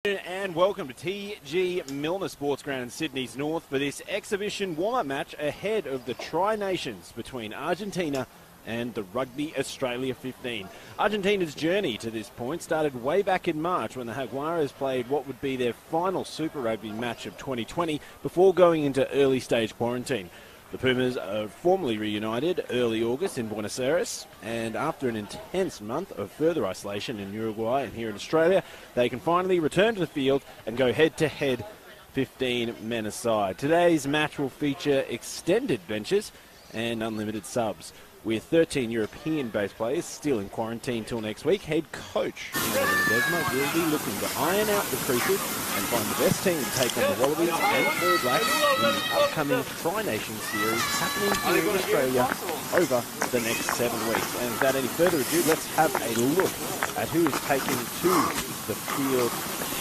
And welcome to TG Milner Sports Ground in Sydney's North for this exhibition warm-up match ahead of the Tri-Nations between Argentina and the Rugby Australia 15. Argentina's journey to this point started way back in March when the Jaguares played what would be their final Super Rugby match of 2020 before going into early stage quarantine. The Pumas are formally reunited early August in Buenos Aires, and after an intense month of further isolation in Uruguay and here in Australia, they can finally return to the field and go head-to-head 15 men aside. Today's match will feature extended benches and unlimited subs. With 13 European-based players still in quarantine till next week, head coach Desma will be looking to iron out the creases and find the best team to take on the Wallabies and All Blacks in the upcoming Tri-Nation series happening here in Australia over the next 7 weeks. And without any further ado, let's have a look at who is taking to the field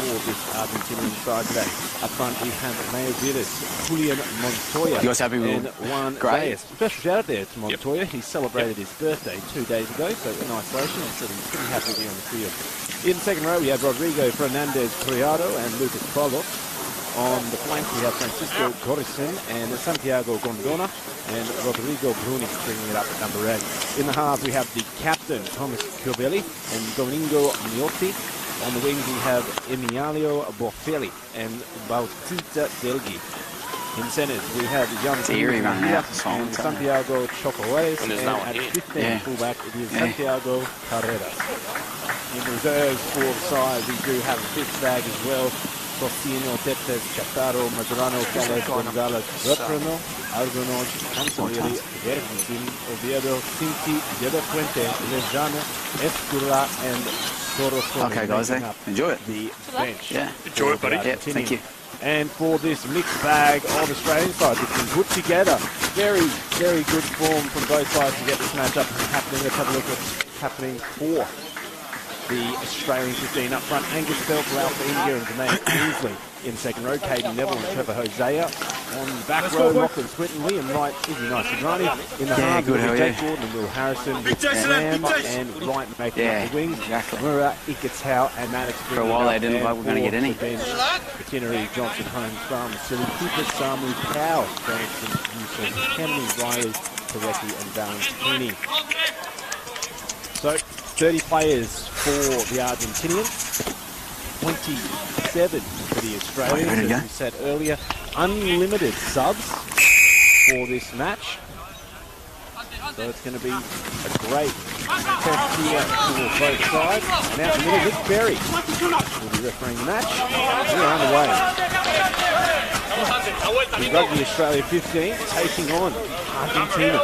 for this Argentinian side today. Up front we have Mayo Vidas, Julian Montoya, you guys happy with and Juan Reyes. Special shout out there to Montoya. He celebrated his birthday 2 days ago, so in isolation, he said he's pretty happy to be on the field. In the second row, we have Rodrigo Fernandez Criado and Lucas Polo. On the flank, we have Francisco Corrison and Santiago Gondona, and Rodrigo Bruni bringing it up at number 8. In the half, we have the captain, Thomas Covelli, and Domingo Miotti. On the wings, we have Emilio Boffelli and Bautista Delghi. In centres, we have Jan and Santiago Chocoales, and at 15 fullback, it is Santiago Carreras. In reserves for the side, we do have a fifth bag as well. Costino, Tepes, Chaparro, Maturano, Calles, Gonzalez, Bertrano, Argonos, Antonelli, Vergin, Oviedo, Cinti, Diego Fuente, Lejano, Escula, and Soros. Okay, guys, enjoy it. The bench. Yeah. Enjoy it, buddy. Yeah, thank you. And for this mixed bag of Australian sides, it's been put together. Very, very good form from both sides to get this match up happening. Let's have a look at what's happening for the Australian 15 up front. Angus Phelps, Ralph India and Jermaine Easley. In second row, Caden Neville and Trevor Hosea. On the back row, Lachlan Swinton, Liam Wright, Izzy Nice-Rani. In the half, Jake Gordon and Will Harrison with Sam and Wright making up the wings. Mura, Iketau and Maddox. For a while they didn't look like we're going to get any. Itinerary, Johnson, Holmes, Farm, Silly, Cooper, Samu, Powell, Branson, Newsom, Kennedy, Riley, Parecki and Valentini. So, 30 players for the Argentinians, 27 for the Australians, as we said earlier. Unlimited subs for this match. So it's going to be a great test here for both sides. And out in the middle, Nick Berry will be refereeing the match. We're underway. The Rugby Australia 15 taking on Argentina.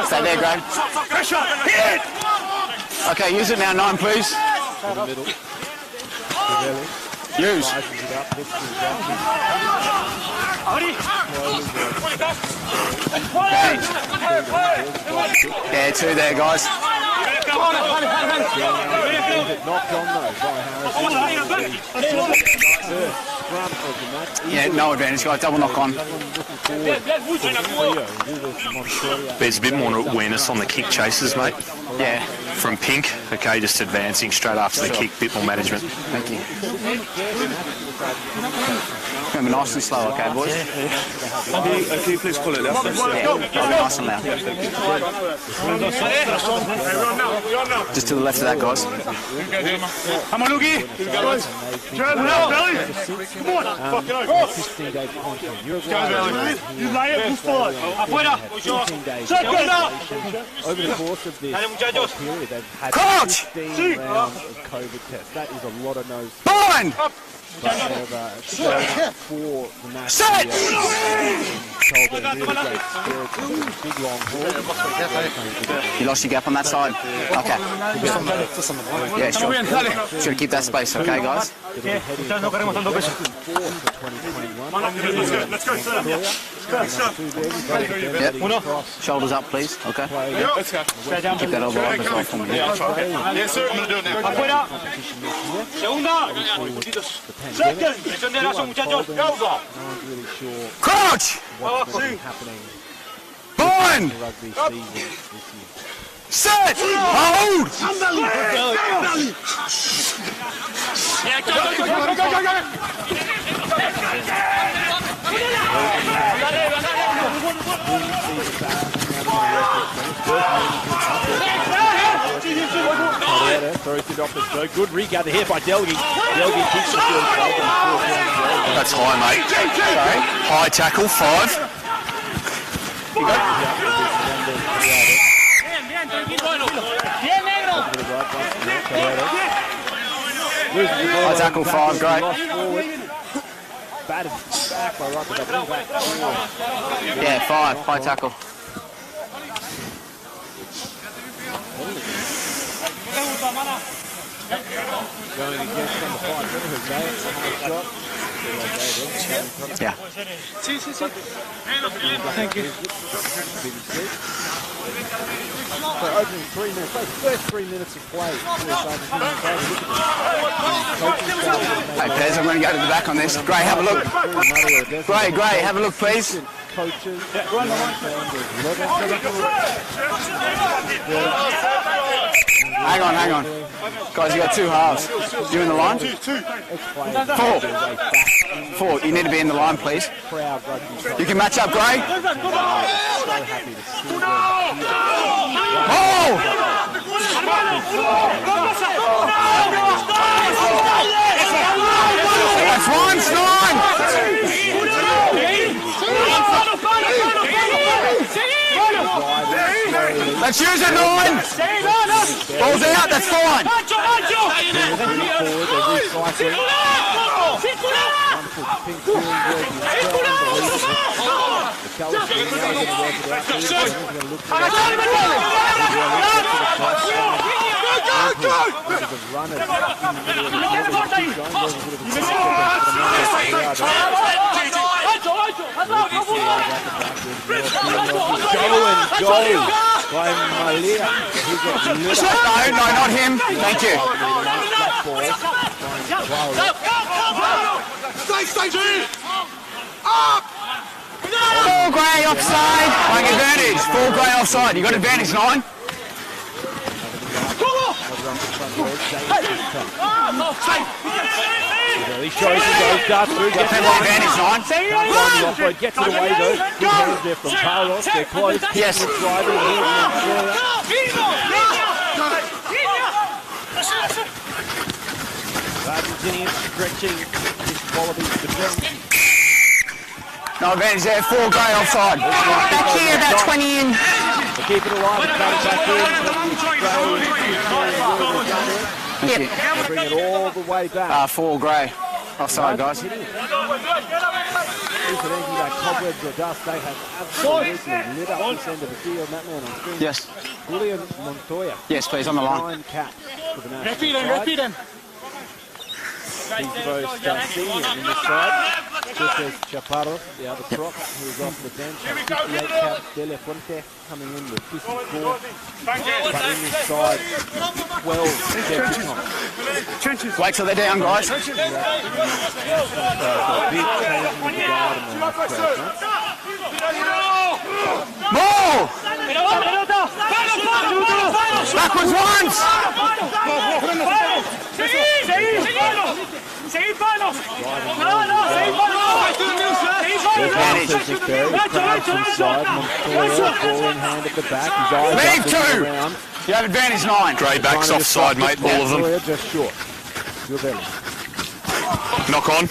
Stay there, Graham. Okay, use it now, 9, please. Use. Yeah, 2 there, guys. Yeah, no advantage, guys. Double knock on. There's a bit more awareness on the kick chases, mate. Yeah. From Pink, okay, just advancing straight after the kick, bit more management. Thank you. Remember, nice and slow, okay, boys? Can you please pull it out? Yeah, I'll be nice and loud. Just to the left of that, guys. Come on, Oogie. Come on. Fucking You lay it, who's forward? Afuera. Over the course of this period, they've had 15 rounds of COVID tests. That is a lot of nose. Fine! But they've for the national told they're really great spirits. Big long ball. You lost your gap on that side? Okay. Yeah, sure. Should keep that space, okay, guys? Yeah, no queremos tanto peso. Let's go. Yep. Shoulders up, please. Okay. Let's go. Keep that elbow up as well for me. Yes, sir. I'm going to do it now. Afuera. Segunda. Second. Presión de brazo, muchachos. Causa. Crouch! Bind! Set! Hold! Throws it off the stroke. Good regather here by Delgi. Delgi keeps the field. That's high, mate. Sorry. High tackle, 5. High tackle, 5, great. Batted back by Rugby. Yeah, 5, high tackle. Going against number 5, shot. Yeah. Thank you. So opening 3 minutes, those first 3 minutes of play. Hey, Pez, I'm going to go to the back on this. Gray, have a look. Gray, have a look, please. Coaches. Hang on. Guys, you got 2 halves. You in the line? 4. You need to be in the line, please. You can match up, Gray. Oh! That's 9. Let's use it, 9. Ball's out, that's fine. No, not him. Thank you. Full Gray offside. Playing advantage. Full Gray offside. You got advantage, 9. He shows he goes, darts through, gets the advantage, 9. Gets it away though. Good hands there from Carlos. They're close. Yes. Argentinian stretching his qualities to defend. No advantage there. Full Gray offside. Back here, about 20 in. They keep it alive. Yep. They bring it all the way back. Full Gray offside, guys. Cobwebs or dust, they have absolutely lit up this end of the field. That man on screen. Yes. Julian Montoya. Yes, please, on the line. 9 caps for the national side. He's both senior in this side, just as Chaparro, the other prop, who is off the bench, 58 caps. Delia Fuente coming in with 54. But in this side, 12 Wait till they're down, guys. Ball! Backwards once! Seguid palos! No, seguid palos! Leave 2! You have advantage, 9. Grey backs offside, mate, all of them. Just short. Knock on.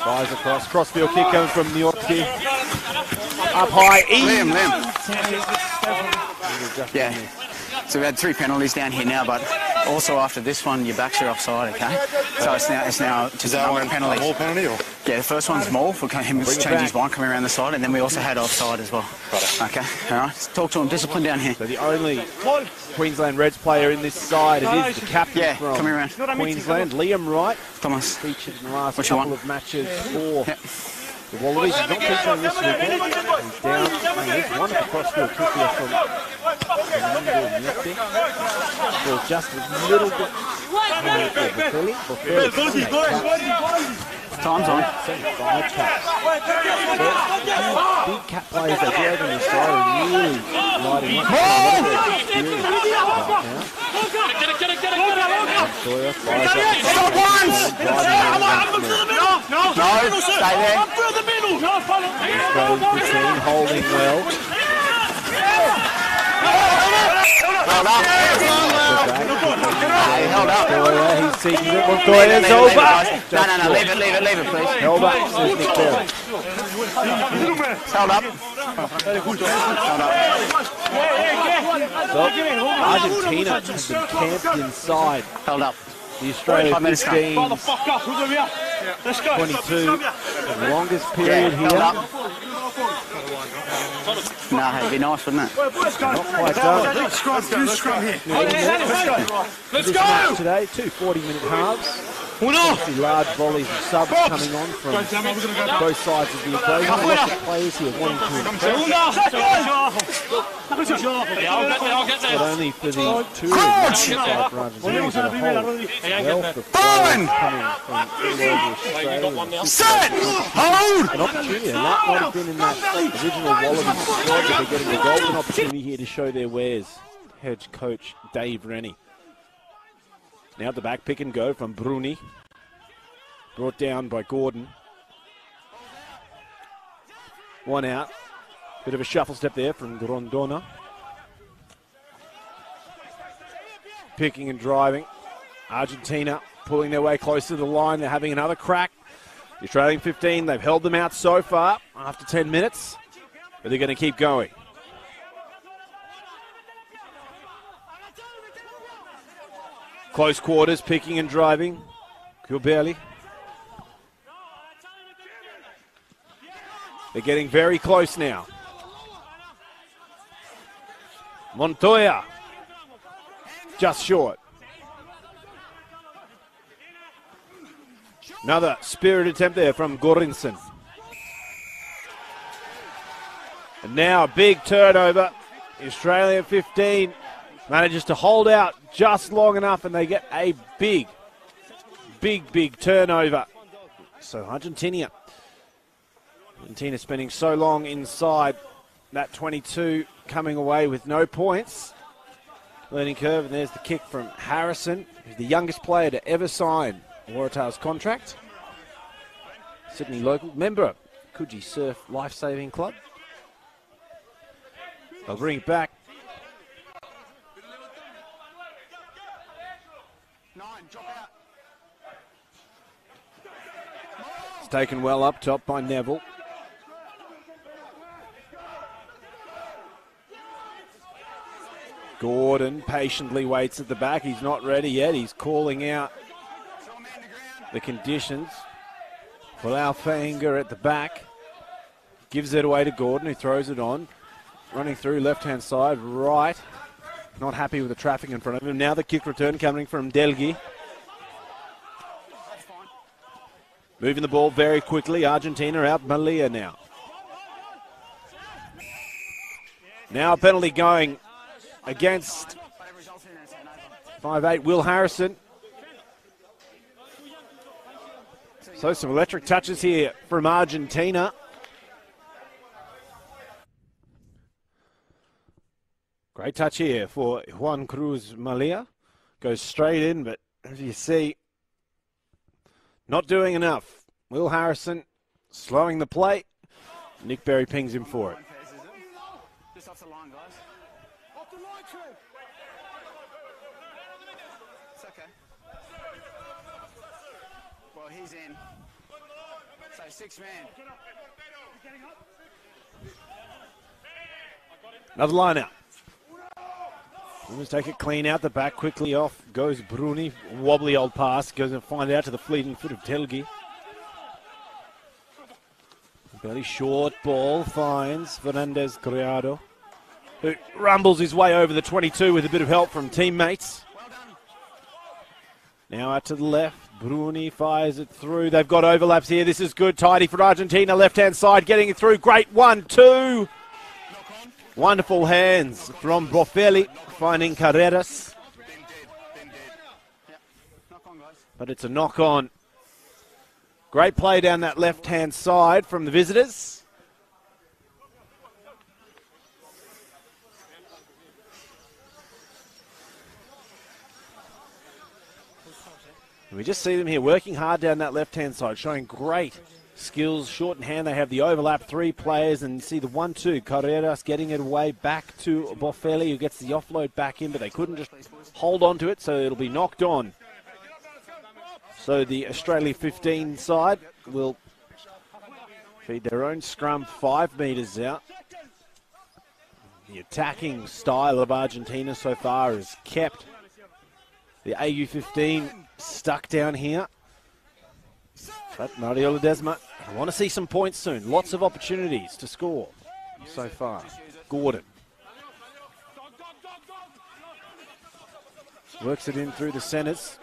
Fires across. Crossfield kick coming from New York City. Up high. Lim. Yeah. So we had 3 penalties down here now, but Also, after this one, your backs are offside, okay? So it's now just another penalty. More penalty or? Yeah, the first one's more for him to change his mind coming around the side, and then we also had offside as well. Okay, all right. Talk to him. Discipline down here. So the only Queensland Reds player in this side, it is the captain from coming around. Queensland, Liam Wright. Thomas. Featured in the last couple of matches for the Wallabies. He's not featuring this weekend. He's down. There's one across the kick here from for just a little bit. Time's on. Big cap players they do have on the side are really lighting up. Stop once! No, stay there. Australian holding well. Well done. Held up. He's seeking it. Montoya's over. No, leave it, please. Held up, says Nick Berry. Held up. So, Argentina has been camped inside. Held up. The Australia 15's 22. The longest period here. No, it'd be nice, wouldn't it? Not quite done. Let's go. This match today, 2 40-minute halves. Obviously large volleys of subs coming on from both sides of the equation. Lots of players here wanting to impress. Not only for the two side for Argentina as a whole, well for players coming from all over Australia. Set! Hold! An opportunity, and that might have been in that original Wallaby squad, but they're getting a golden opportunity here to show their wares. Head coach Dave Rennie. Now the back pick and go from Bruni. Brought down by Gordon. One out. Bit of a shuffle step there from Grondona. Picking and driving. Argentina pulling their way close to the line. They're having another crack. The Australian 15, they've held them out so far after 10 minutes. But they're going to keep going. Close quarters, picking and driving. Gilberli. They're getting very close now. Montoya. Just short. Another spirited attempt there from Gorinson. And now a big turnover. The Australian 15 manages to hold out just long enough, and they get a big turnover. So Argentina spending so long inside that 22, coming away with no points. Learning curve, and there's the kick from Harrison, who's the youngest player to ever sign Waratah's contract. Sydney local, member of Coogee Surf Lifesaving Club. They'll bring it back. It's taken well up top by Neville. Gordon patiently waits at the back. He's not ready yet. He's calling out the conditions. Palau Fainga at the back. Gives it away to Gordon, who throws it on. Running through left-hand side, right. Not happy with the traffic in front of him. Now the kick return coming from Delgi. Moving the ball very quickly. Argentina out. Malia now. Now a penalty going against 5'8", Will Harrison. So some electric touches here from Argentina. Great touch here for Juan Cruz Malia. Goes straight in, but as you see, not doing enough. Will Harrison slowing the play. Nick Berry pings him for it. Just off the line, guys. Off the line, Trent. It's okay. Well, he's in. So 6 man. Another line out. Pumas take it clean out the back, quickly off goes Bruni. Wobbly old pass, goes and find out to the fleeting foot of Telgi. Very short ball finds Fernandez Criado, who rumbles his way over the 22 with a bit of help from teammates. Now out to the left, Bruni fires it through. They've got overlaps here. This is good, tidy for Argentina. Left-hand side, getting it through. Great 1-2. Wonderful hands from Boffelli, finding Carreras. But it's a knock-on. Great play down that left-hand side from the visitors. We just see them here working hard down that left-hand side, showing great skills, short in hand. They have the overlap, 3 players, and see the 1-2. Carreras getting it away back to Boffelli, who gets the offload back in, but they couldn't just hold on to it, so it'll be knocked on. So the Australia 15 side will feed their own scrum 5 metres out. The attacking style of Argentina so far has kept the AU15 stuck down here. But Mario Ledesma, I want to see some points soon. Lots of opportunities to score so far. Gordon works it in through the centres.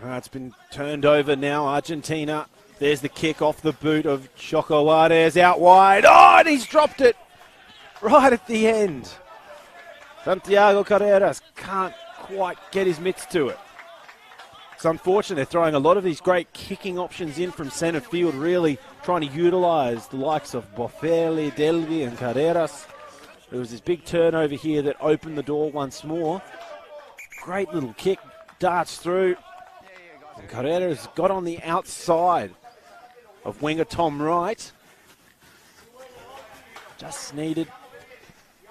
It's been turned over now, Argentina. There's the kick off the boot of Choco Juarez out wide. Oh, and he's dropped it right at the end. Santiago Carreras can't quite get his mitts to it. It's unfortunate. They're throwing a lot of these great kicking options in from centre field, really trying to utilise the likes of Boffelli, Delvi and Carreras. There was this big turnover here that opened the door once more. Great little kick, darts through. And Carreras got on the outside of winger Tom Wright. Just needed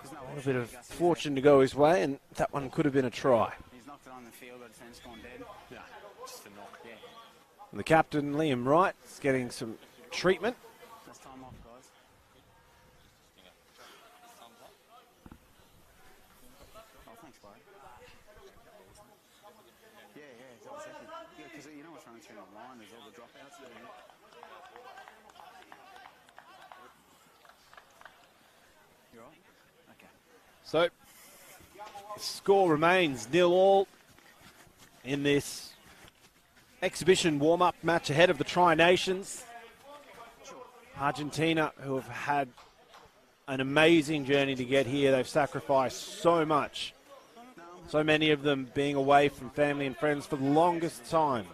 a little bit of fortune to go his way, and that one could have been a try. He's knocked it on the field, but the defence gone dead. Yeah, just a knock. Yeah. And the captain, Liam Wright, is getting some treatment. That's time off, guys. Oh, thanks, bro. Yeah, it's all second. Yeah, because you know what's running through my mind is all the dropouts. You all right? Okay. So, the score remains 0-0 in this exhibition warm-up match ahead of the Tri-Nations. Argentina, who have had an amazing journey to get here. They've sacrificed so much. So many of them being away from family and friends for the longest time.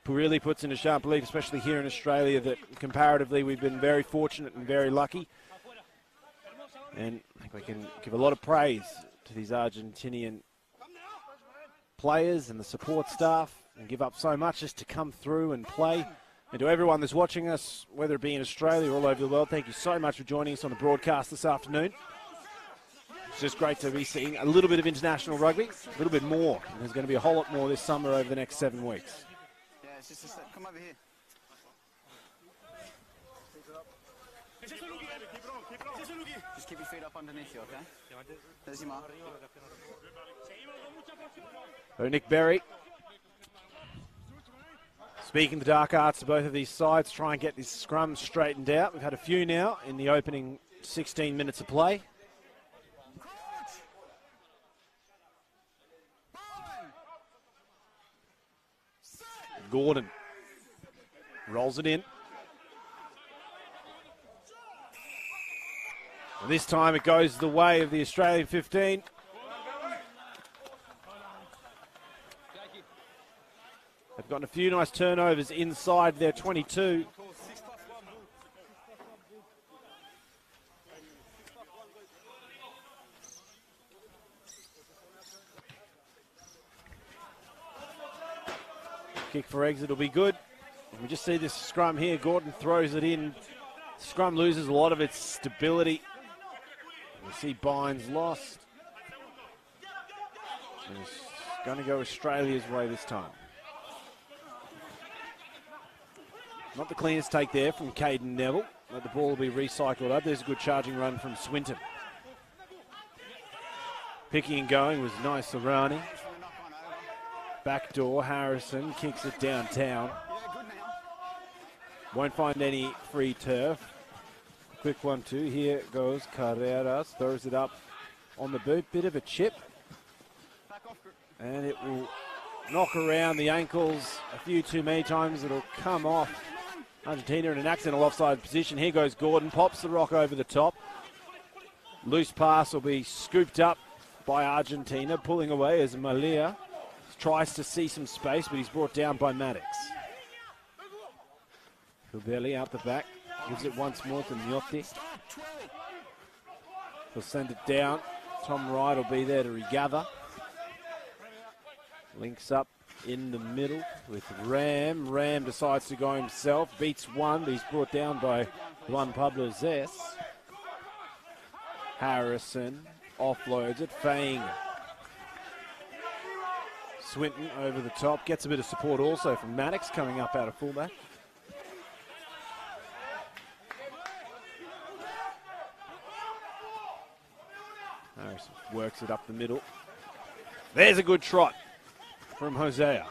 Really puts into sharp relief, especially here in Australia, that comparatively we've been very fortunate and very lucky. And I think we can give a lot of praise to these Argentinian players and the support staff, and give up so much just to come through and play. And to everyone that's watching us, whether it be in Australia or all over the world, thank you so much for joining us on the broadcast this afternoon. It's just great to be seeing a little bit of international rugby, a little bit more. And there's going to be a whole lot more this summer over the next 7 weeks. Yeah, it's just a step. Come over here. Just keep your feet up underneath you, okay? There's your mark. So Nick Berry, speaking the dark arts of both of these sides, try and get this scrum straightened out. We've had a few now in the opening 16 minutes of play. Gordon rolls it in. And this time it goes the way of the Australian 15. They've gotten a few nice turnovers inside their 22. Kick for exit will be good. We just see this scrum here. Gordon throws it in. Scrum loses a lot of its stability. We see Bynes lost. And it's going to go Australia's way this time. Not the cleanest take there from Caden Neville. But the ball will be recycled up. There's a good charging run from Swinton. Picking and going was nice Arani. Backdoor, Harrison kicks it downtown. Won't find any free turf. Quick 1-2. Here goes Carreras. Throws it up on the boot. Bit of a chip. And it will knock around the ankles a few too many times. It'll come off. Argentina in an accidental offside position. Here goes Gordon. Pops the rock over the top. Loose pass will be scooped up by Argentina. Pulling away as Malia tries to see some space, but he's brought down by Maddox. Kubeli out the back. Gives it once more to Miotti. He'll send it down. Tom Wright will be there to regather. Links up in the middle with Ram. Ram decides to go himself. Beats one, but he's brought down by Juan Pablo Zes. Harrison offloads it. Fang. Swinton over the top. Gets a bit of support also from Maddox coming up out of fullback. Harrison works it up the middle. There's a good trot from Hosea.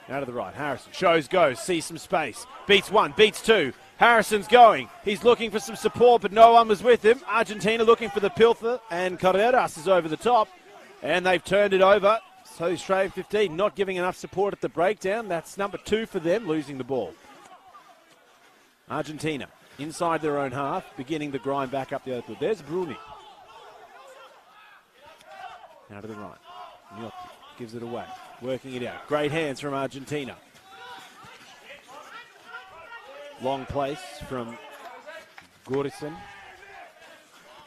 Out of the right. Harrison shows, goes, sees some space. Beats one, beats two. Harrison's going. He's looking for some support, but no one was with him. Argentina looking for the pilfer, and Carreras is over the top. And they've turned it over. So Australia 15 not giving enough support at the breakdown. That's number 2 for them, losing the ball. Argentina inside their own half, beginning to grind back up the other foot. There's Bruni. Out to the right. Miotti gives it away. Working it out. Great hands from Argentina. Long place from Gorison.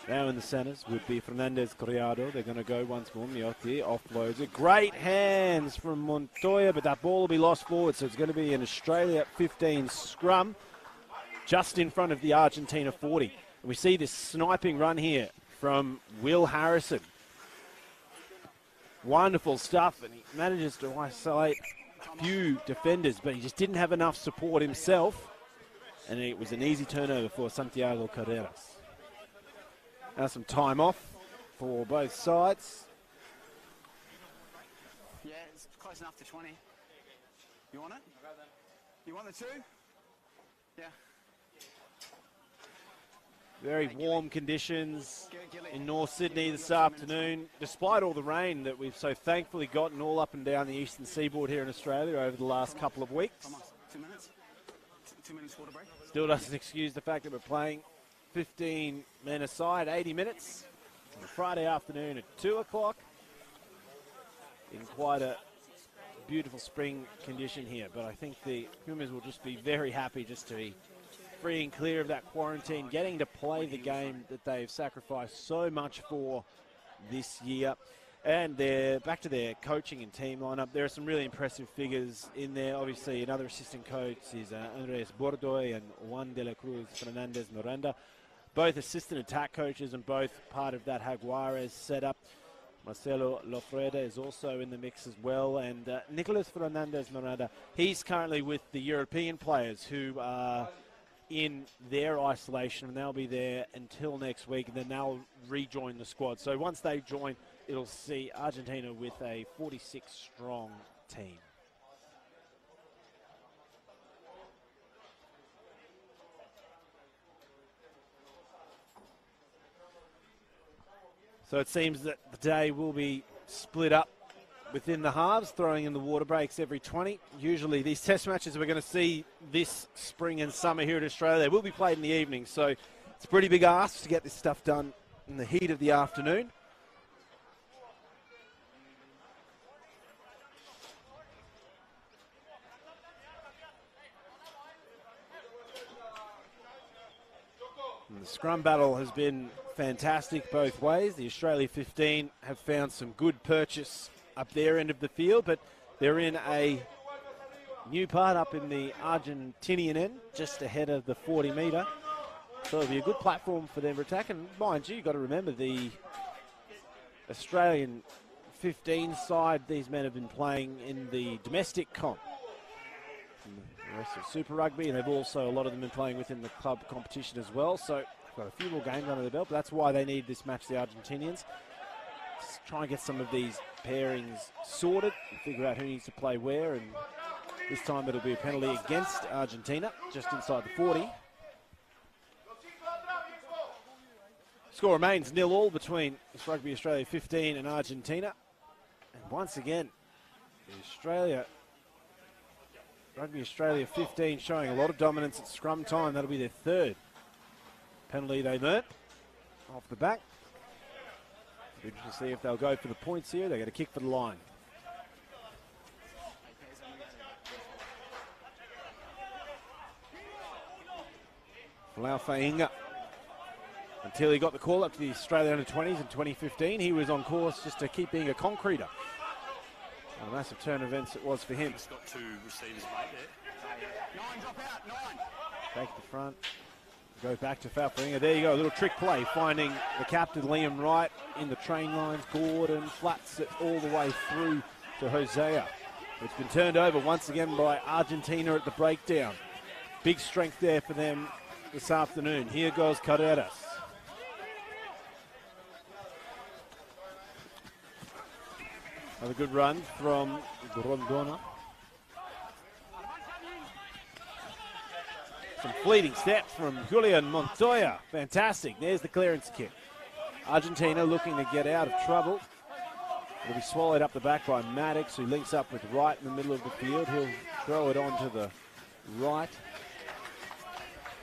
Now in the centres would be Fernandez Criado. They're going to go once more. Miotti offloads it. Great hands from Montoya, but that ball will be lost forward, so it's going to be an Australia 15 scrum just in front of the Argentina 40. And we see this sniping run here from Will Harrison. Wonderful stuff, and he manages to isolate a few defenders, but he just didn't have enough support himself, and it was an easy turnover for Santiago Carreras. Now some time off for both sides. Yeah, it's close enough to 20. You want it? You want the 2? Yeah. Very warm conditions in North Sydney this afternoon, despite all the rain that we've so thankfully gotten all up and down the eastern seaboard here in Australia over the last couple of weeks. 2 minutes. 2 minutes water break. Still doesn't excuse the fact that we're playing 15 men aside, 80 minutes on a Friday afternoon at 2 o'clock in quite a beautiful spring condition here. But I think the Pumas will just be very happy just to be free and clear of that quarantine, getting to play the game that they've sacrificed so much for this year. And they're back to their coaching and team lineup. There are some really impressive figures in there. Obviously, another assistant coach is Andres Bordoy and Juan de la Cruz Fernandez Miranda. Both assistant attack coaches and both part of that Jaguares setup. Marcelo Lofreda is also in the mix as well. And Nicolas Fernandez Miranda, he's currently with the European players who are in their isolation, and they'll be there until next week, and then they'll rejoin the squad. So once they join, it'll see Argentina with a 46-strong team. So it seems that the day will be split up within the halves, throwing in the water breaks every 20. Usually these test matches we're going to see this spring and summer here in Australia, they will be played in the evening. So it's a pretty big ask to get this stuff done in the heat of the afternoon. And the scrum battle has been fantastic both ways. The Australia 15 have found some good purchase up their end of the field, but they're in a new part up in the Argentinian end, just ahead of the 40 metre. So it'll be a good platform for them to attack. And mind you, you've got to remember the Australian 15 side, these men have been playing in the domestic comp. the rest of Super Rugby, and they've also, a lot of them been playing within the club competition as well, so got a few more games under the belt, but that's why they need this match, the Argentinians. Just try and get some of these pairings sorted and figure out who needs to play where, and this time it'll be a penalty against Argentina, just inside the 40. Score remains 0-0 between Rugby Australia 15 and Argentina. And once again, Rugby Australia 15 showing a lot of dominance at scrum time. That'll be their third penalty they've earned off the back. It'll be interesting to see if they'll go for the points here. They're going to kick for the line. Falau Fainga. Until he got the call up to the Australia Under-20s in 2015, he was on course just to keep being a concreter. A massive turn of events it was for him. He's got two receivers right there. 9, drop out, 9. Back to front. Goes back to Fainga. There you go, a little trick play, finding the captain, Liam Wright, in the train lines. Gordon flats it all the way through to Hosea. It's been turned over once again by Argentina at the breakdown. Big strength there for them this afternoon. Here goes Carreras. Another good run from Rondona. Some fleeting steps from Julian Montoya. Fantastic. There's the clearance kick. Argentina looking to get out of trouble. It'll be swallowed up the back by Maddox, who links up with Wright in the middle of the field. He'll throw it on to the right.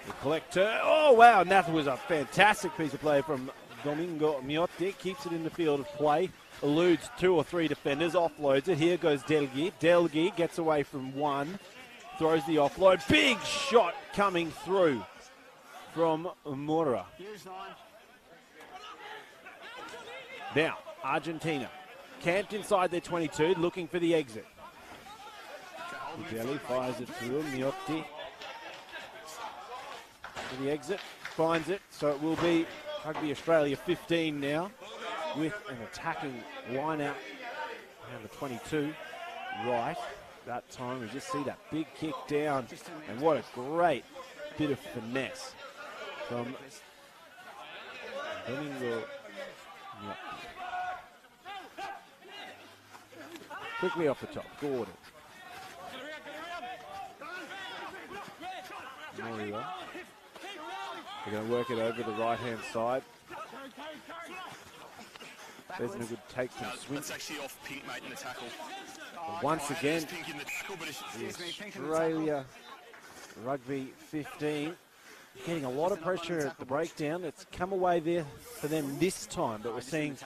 The collector. Oh, wow. And that was a fantastic piece of play from Domingo Miotti. Keeps it in the field of play. Eludes 2 or 3 defenders, offloads it. Here goes Delgui. Delgui gets away from one, throws the offload. Big shot coming through from Mora. Now, Argentina camped inside their 22, looking for the exit. Delgui fires it through. Miotti for the exit, finds it. So it will be Rugby Australia 15 now, with an attacking line out around the 22 right. That time we just see that big kick down, and what a great bit of finesse from Domingo. Quickly off the top, Gordon. Moria. They're going to work it over the right-hand side. There's a good take from Swinton. That's actually off Pink, mate, in the tackle. Once again, Pink in the tackle, but it's the Australia Rugby 15 getting a lot of pressure at the breakdown. It's come away there for them this time, but we're seeing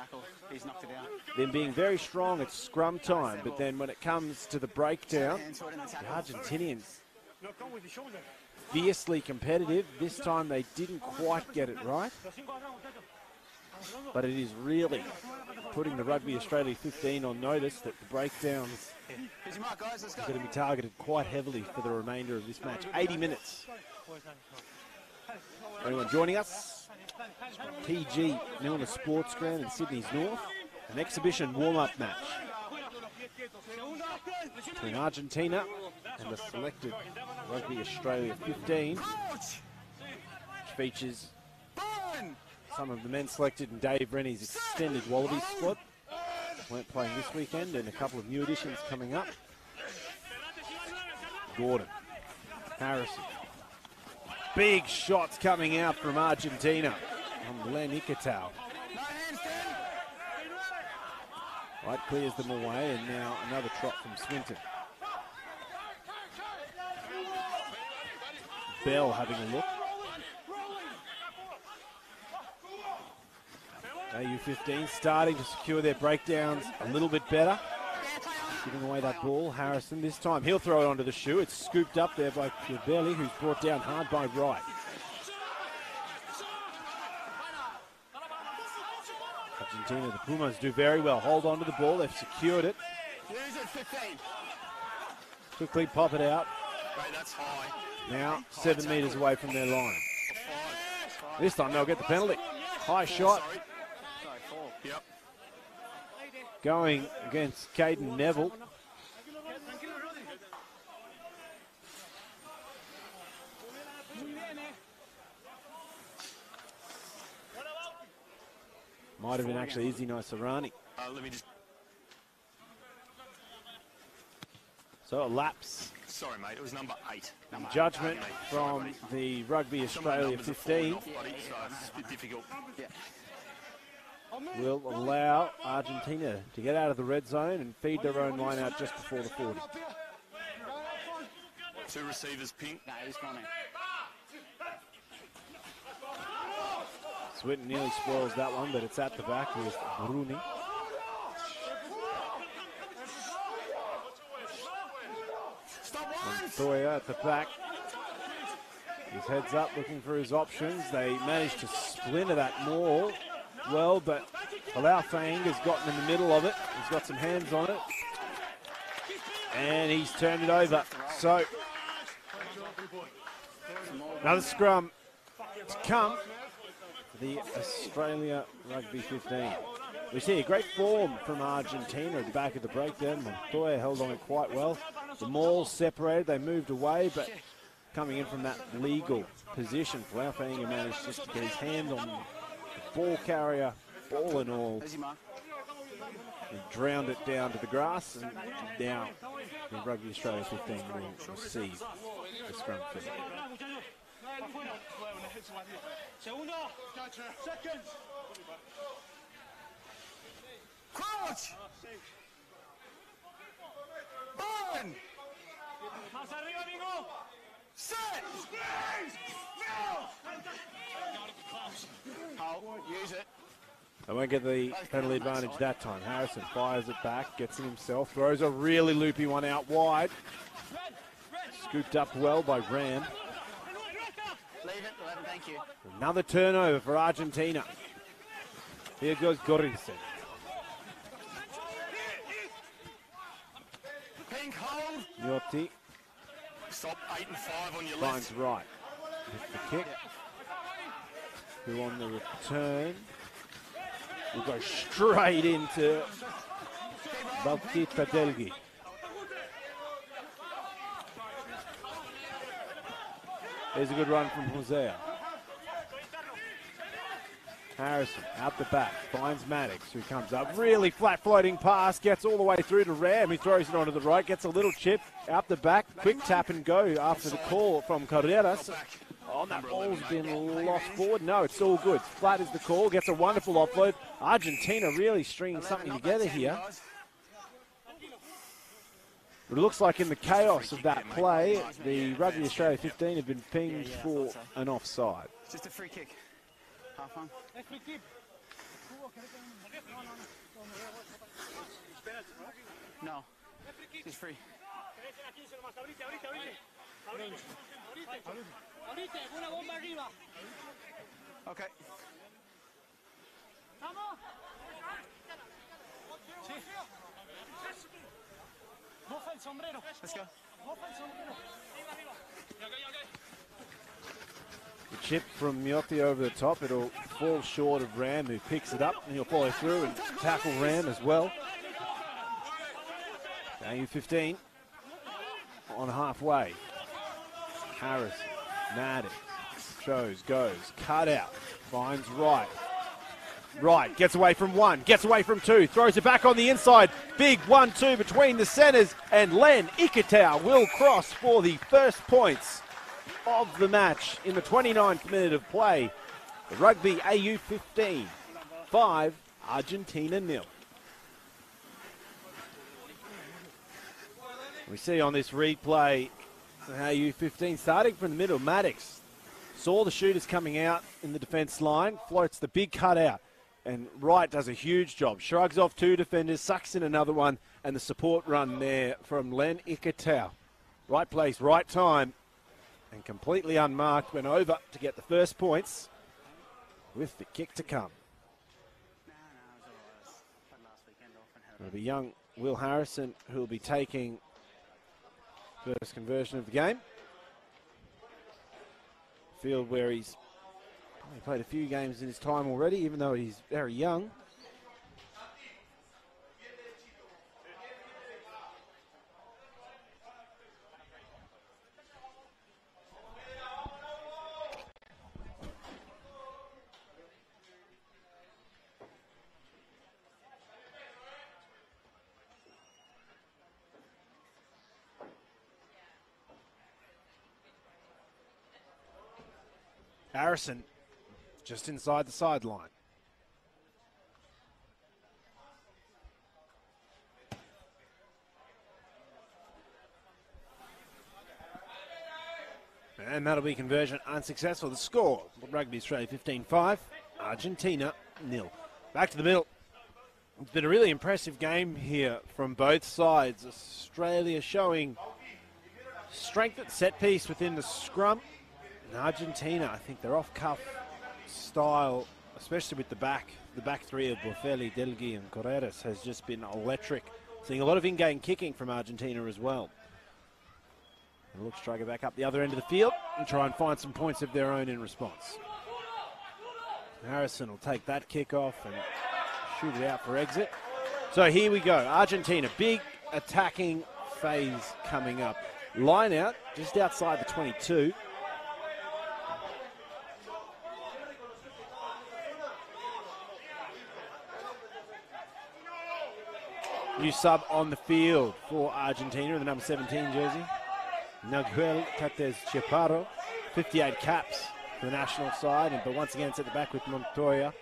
them being very strong at scrum time. But then when it comes to the breakdown, the Argentinians fiercely competitive. This time they didn't quite get it right. But it is really putting the Rugby Australia 15 on notice that the breakdowns are going to be targeted quite heavily for the remainder of this match. 80 minutes. Anyone joining us? TG Milner Sports Ground in Sydney's North. An exhibition warm-up match between Argentina and the selected Rugby Australia 15, which features some of the men selected in Dave Rennie's extended Wallabies squad. Weren't playing this weekend, and a couple of new additions coming up. Gordon, Harrison. Big shots coming out from Argentina from Glenn Ikatau. White clears them away, and now another trot from Swinton. Bell having a look. AU15 starting to secure their breakdowns a little bit better. Giving away that ball. Harrison this time. He'll throw it onto the shoe. It's scooped up there by Belli, who's brought down hard by Wright. Argentina, the Pumas do very well. Hold on to the ball. They've secured it. Quickly pop it out. Now 7 metres away from their line. This time they'll get the penalty. High shot. Yep. Going against Caden Neville. Might have been actually Izzy Naisarani. Let me just... So a lapse. Sorry, mate, it was number 8. Judgment from the Rugby Australia 15 So it's a bit difficult. will allow Argentina to get out of the red zone and feed their own line out just before the 40. 2 receivers, pink. No, he's gone in. Swinton nearly spoils that one, but it's at the back with Bruni. Montoya at the back. His heads up looking for his options. They managed to splinter that maul well, but Palau Fang has gotten in the middle of it. He's got some hands on it. And he's turned it over. So, another scrum to come for the Australia Rugby 15. We see a great form from Argentina at the back of the break there. Montoya held on it quite well. The maul separated, they moved away, but coming in from that legal position, Palau Fang managed just to get his hand on the ball carrier, ball and all. He drowned it down to the grass, and now the Rugby Australia 15 will receive the scrum kick. Crouch! Burn! Set! Hold, use it. I won't get the penalty advantage that time. Harrison fires it back, gets it himself, throws a really loopy one out wide. Scooped up well by Ram. Leave it, 11, thank you. Another turnover for Argentina. Here goes Gorinsen. Pink, hold. Nyotti Stop 8 and 5 on your finds left. right with the kick. Who on the return will go straight into Balkita Delgi. There's a good run from Hosea. Harrison out the back, finds Maddox, who comes up. Really flat floating pass, gets all the way through to Ram, who throws it onto the right, gets a little chip out the back. Quick tap and go after the call from Carreras. Oh, that ball's been lost forward. No, it's all good. Flat is the call, gets a wonderful offload. Argentina really stringing something together here. But it looks like in the chaos of that play, the Rugby Australia 15 have been pinged for an offside. Just a free kick. Half on. No. It's free. Okay. Let's go. The chip from Nyotti over the top. It'll fall short of Ram, who picks it up, and he'll follow through and tackle Ram as well. AU15 on halfway. Harris, Maddox, shows, goes, cut out, finds right. Right, gets away from one, gets away from two, throws it back on the inside. Big 1-2 between the centres, and Len Ikitau will cross for the first points of the match in the 29th minute of play. The Rugby AU15, 5, Argentina 0. We see on this replay AU15 starting from the middle. Maddox saw the shooters coming out in the defence line, floats the big cutout, and Wright does a huge job. Shrugs off two defenders, sucks in another one, and the support run there from Len Ikitau. Right place, right time, and completely unmarked, went over to get the first points with the kick to come. It'll be young Will Harrison who will be taking first conversion of the game. Field where he's played a few games in his time already, even though he's very young. Harrison just inside the sideline. And that'll be conversion unsuccessful. The score, Rugby Australia 15-5, Argentina 0. Back to the middle. It's been a really impressive game here from both sides. Australia showing strength at set piece within the scrum. And Argentina, I think their off-cuff style, especially with the back three of Boffelli, Delgui and Correras, has just been electric. Seeing a lot of in-game kicking from Argentina as well. They'll look to try to go back up the other end of the field and try and find some points of their own in response. Harrison will take that kick off and shoot it out for exit. So here we go. Argentina, big attacking phase coming up. Line out just outside the 22. New sub on the field for Argentina in the number 17 jersey. Naguel Cates Chaparro, 58 caps for the national side, but once again it's at the back with Montoya.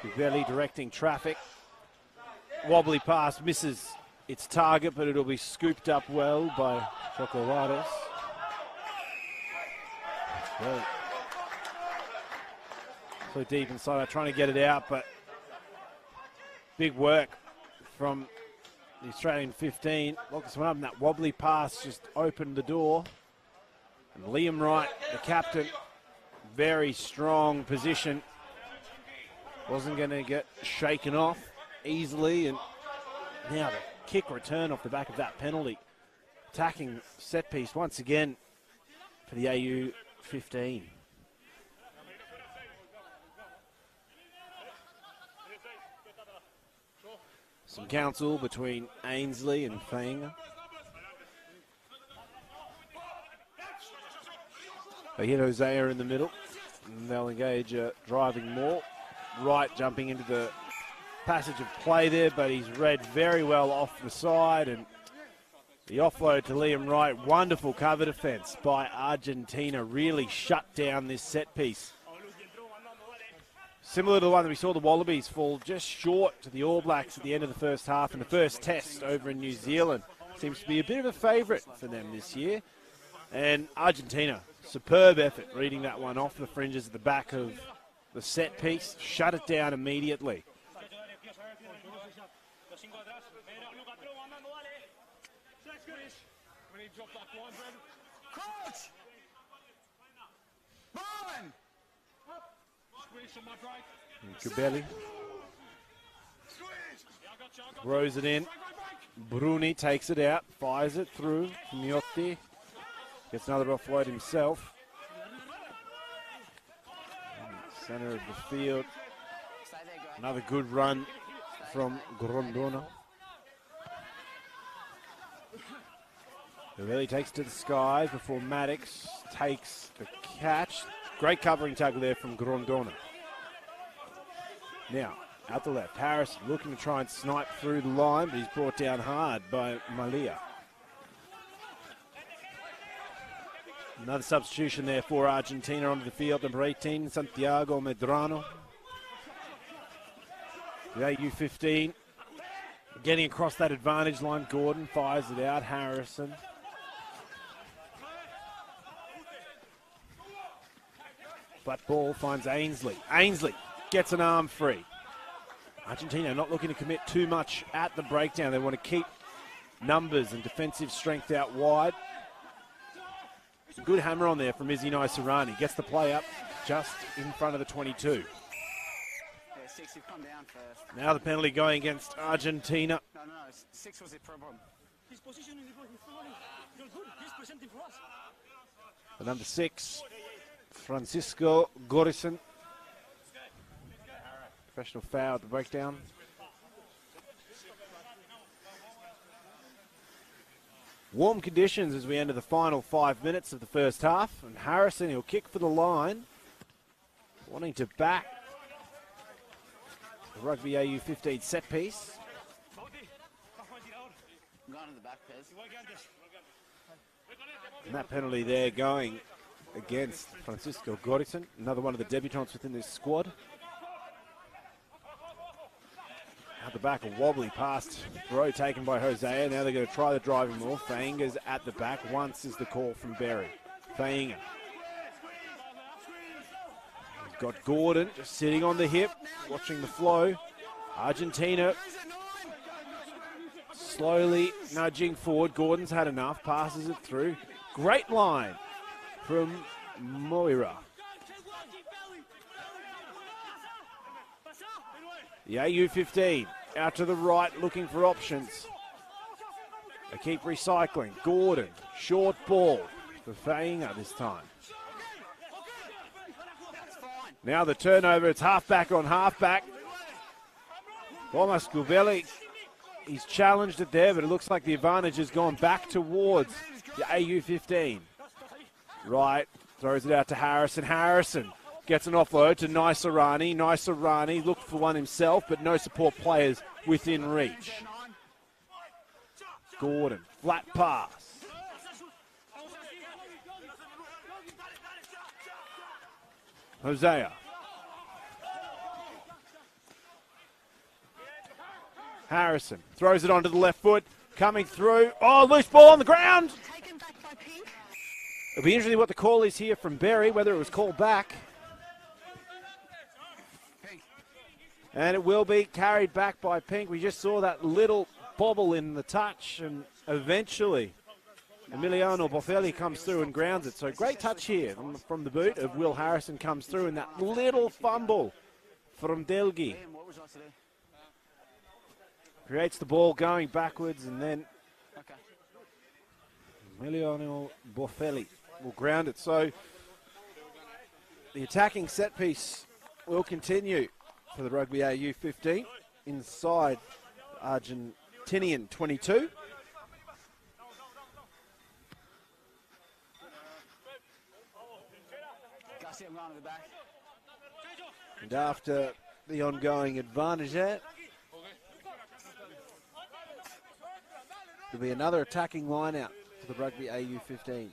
Buffelli directing traffic. Wobbly pass misses its target, but it'll be scooped up well by Chocolares. Well, so deep inside, trying to get it out, but big work from the Australian 15. Look, this one up, and that wobbly pass just opened the door. And Liam Wright, the captain, very strong position. Wasn't going to get shaken off easily. And now the kick return off the back of that penalty. Attacking set piece once again for the AU 15. Some counsel between Ainsley and Fang. They hit Hosea in the middle, and they'll engage driving more. Wright jumping into the passage of play there, but he's read very well off the side, and the offload to Liam Wright. Wonderful cover defence by Argentina, really shut down this set piece. Similar to the one that we saw the Wallabies fall just short to the All Blacks at the end of the first half in the first test over in New Zealand. Seems to be a bit of a favourite for them this year. And Argentina, superb effort reading that one off the fringes at the back of the set piece. Shut it down immediately. Coach! Marlon! Kubeli throws it in. Bruni takes it out, fires it through. Miotti gets another offload himself. Center of the field. Another good run from Grondona. Kubeli takes to the skies before Maddox takes the catch. Great covering tackle there from Grondona. Now, out the left, Harris looking to try and snipe through the line, but he's brought down hard by Malia. Another substitution there for Argentina onto the field, number 18, Santiago Medrano. The AU-15 getting across that advantage line. Gordon fires it out, Harrison. But ball finds Ainsley. Ainsley gets an arm free. Argentina not looking to commit too much at the breakdown. They want to keep numbers and defensive strength out wide. Good hammer on there from Izzy Naisarani. Gets the play up just in front of the 22. Yeah, 6, you've come down first. Now the penalty going against Argentina. No, 6 was the problem. His position in the goal, he's good. He's presenting for us. The number 6, Francisco Gorison. Professional foul at the breakdown. Warm conditions as we enter the final 5 minutes of the first half. And Harrison, he'll kick for the line. Wanting to back the Rugby AU 15 set piece. Gone in the back, Pez. And that penalty there going against Francisco Gorison, another one of the debutants within this squad. Out the back, a wobbly pass throw taken by Hosea. Now they're going to try the driving ball. Fainga's at the back. Once is the call from Berry. Fainga. He's got Gordon just sitting on the hip, watching the flow. Argentina slowly nudging forward. Gordon's had enough, passes it through. Great line from Moira. The AU15 out to the right, looking for options. They keep recycling. Gordon, short ball for Fainga this time. Now the turnover, it's halfback on halfback. Thomas Gubelli, he's challenged it there, but it looks like the advantage has gone back towards the AU15. Right, throws it out to Harrison. Harrison gets an offload to Naisarani. Naisarani looked for one himself, but no support players within reach. Gordon, flat pass. Hosea. Harrison throws it onto the left foot, coming through. Oh, loose ball on the ground. It'll be interesting what the call is here from Berry, whether it was called back. And it will be carried back by Pink. We just saw that little bobble in the touch, and eventually Emiliano Boffelli comes through and grounds it. So great touch here from the boot of Will Harrison comes through, and that little fumble from Delgi creates the ball going backwards, and then Emiliano Boffelli will ground it. So the attacking set piece will continue for the Rugby AU15 inside Argentinian 22. And after the ongoing advantage there, there'll be another attacking line out for the Rugby AU15.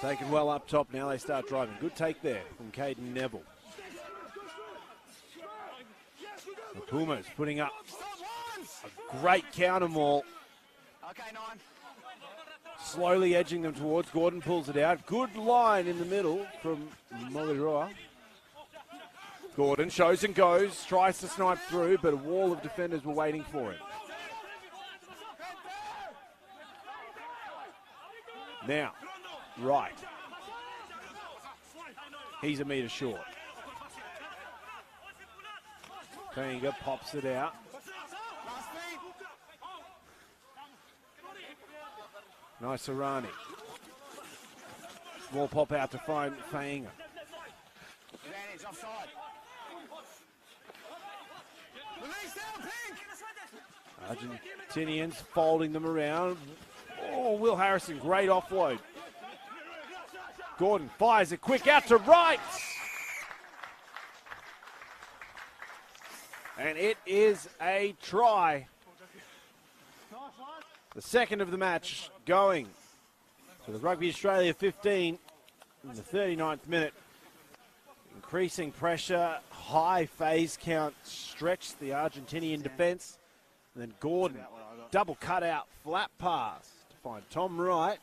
Taken well up top, now they start driving. Good take there from Caden Neville. The Pumas putting up a great counter maul. Slowly edging them towards. Gordon pulls it out. Good line in the middle from Moliroa. Gordon shows and goes, tries to snipe through, but a wall of defenders were waiting for him. Now, right. He's a metre short. Fainga pops it out. Nice Arani. Small pop out to find Fainga. Argentinians folding them around. Oh, Will Harrison, great offload. Gordon fires it quick out to right. And it is a try. The second of the match going for the Rugby Australia 15 in the 39th minute. Increasing pressure, high phase count, stretched the Argentinian defence. And then Gordon, double cutout, flat pass to find Tom Wright,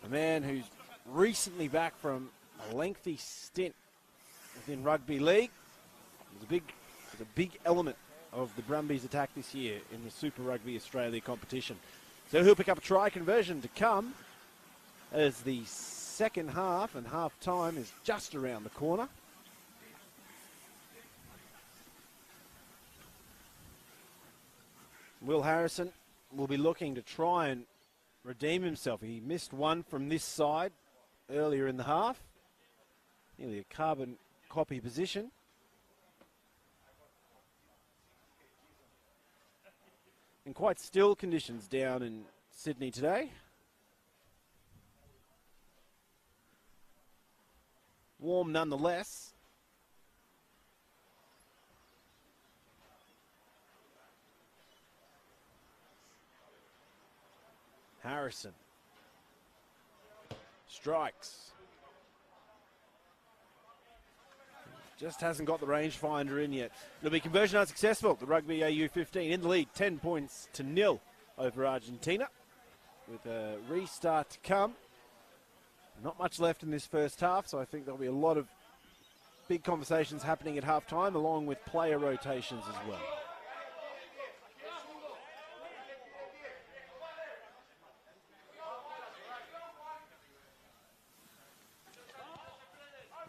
a man who's recently back from a lengthy stint within rugby league. It was a big element of the Brumbies' attack this year in the Super Rugby Australia competition. So he'll pick up a try conversion to come as the second half and half time is just around the corner. Will Harrison will be looking to try and redeem himself. He missed one from this side earlier in the half. Nearly a carbon copy position. And quite still conditions down in Sydney today. Warm nonetheless. Harrison. Strikes. Just hasn't got the rangefinder in yet. It'll be conversion unsuccessful. The Rugby AU 15 in the lead, 10 points to 0 over Argentina. With a restart to come. Not much left in this first half, so I think there'll be a lot of big conversations happening at halftime, along with player rotations as well.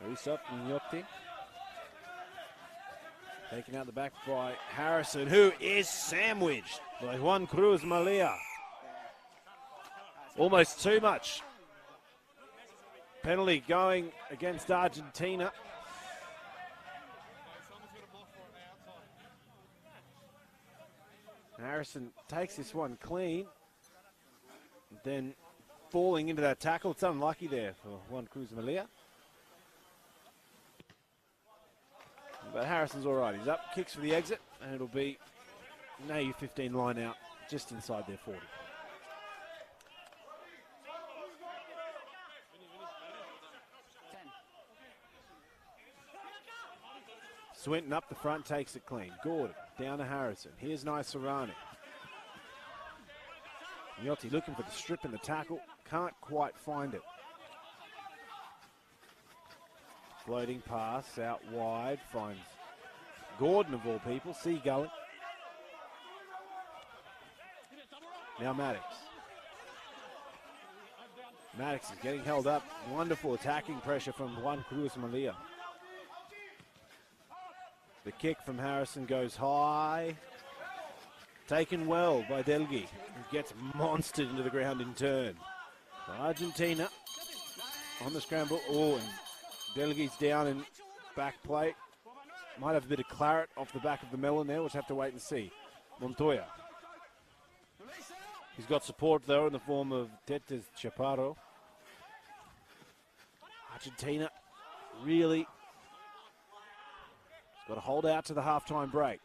Reset from Yotti. Taken out the back by Harrison, who is sandwiched by Juan Cruz Malia. Almost too much. Penalty going against Argentina. Harrison takes this one clean. Then falling into that tackle. It's unlucky there for Juan Cruz Malia. But Harrison's all right. He's up, kicks for the exit, and it'll be an AU 15 line out just inside their 40. Swinton up the front, takes it clean. Gordon down to Harrison. Here's Naisarani. Yotti looking for the strip in the tackle. Can't quite find it. Floating pass out wide, finds Gordon of all people, Seagulling. Now Maddox. Maddox is getting held up. Wonderful attacking pressure from Juan Cruz Malia. The kick from Harrison goes high. Taken well by Delgui, who gets monstered into the ground in turn. Argentina on the scramble. Oh, and Delgui's down in back plate. Might have a bit of claret off the back of the melon there. We'll just have to wait and see. Montoya. He's got support, though, in the form of Tetes Chaparro. Argentina really got to hold out to the halftime break.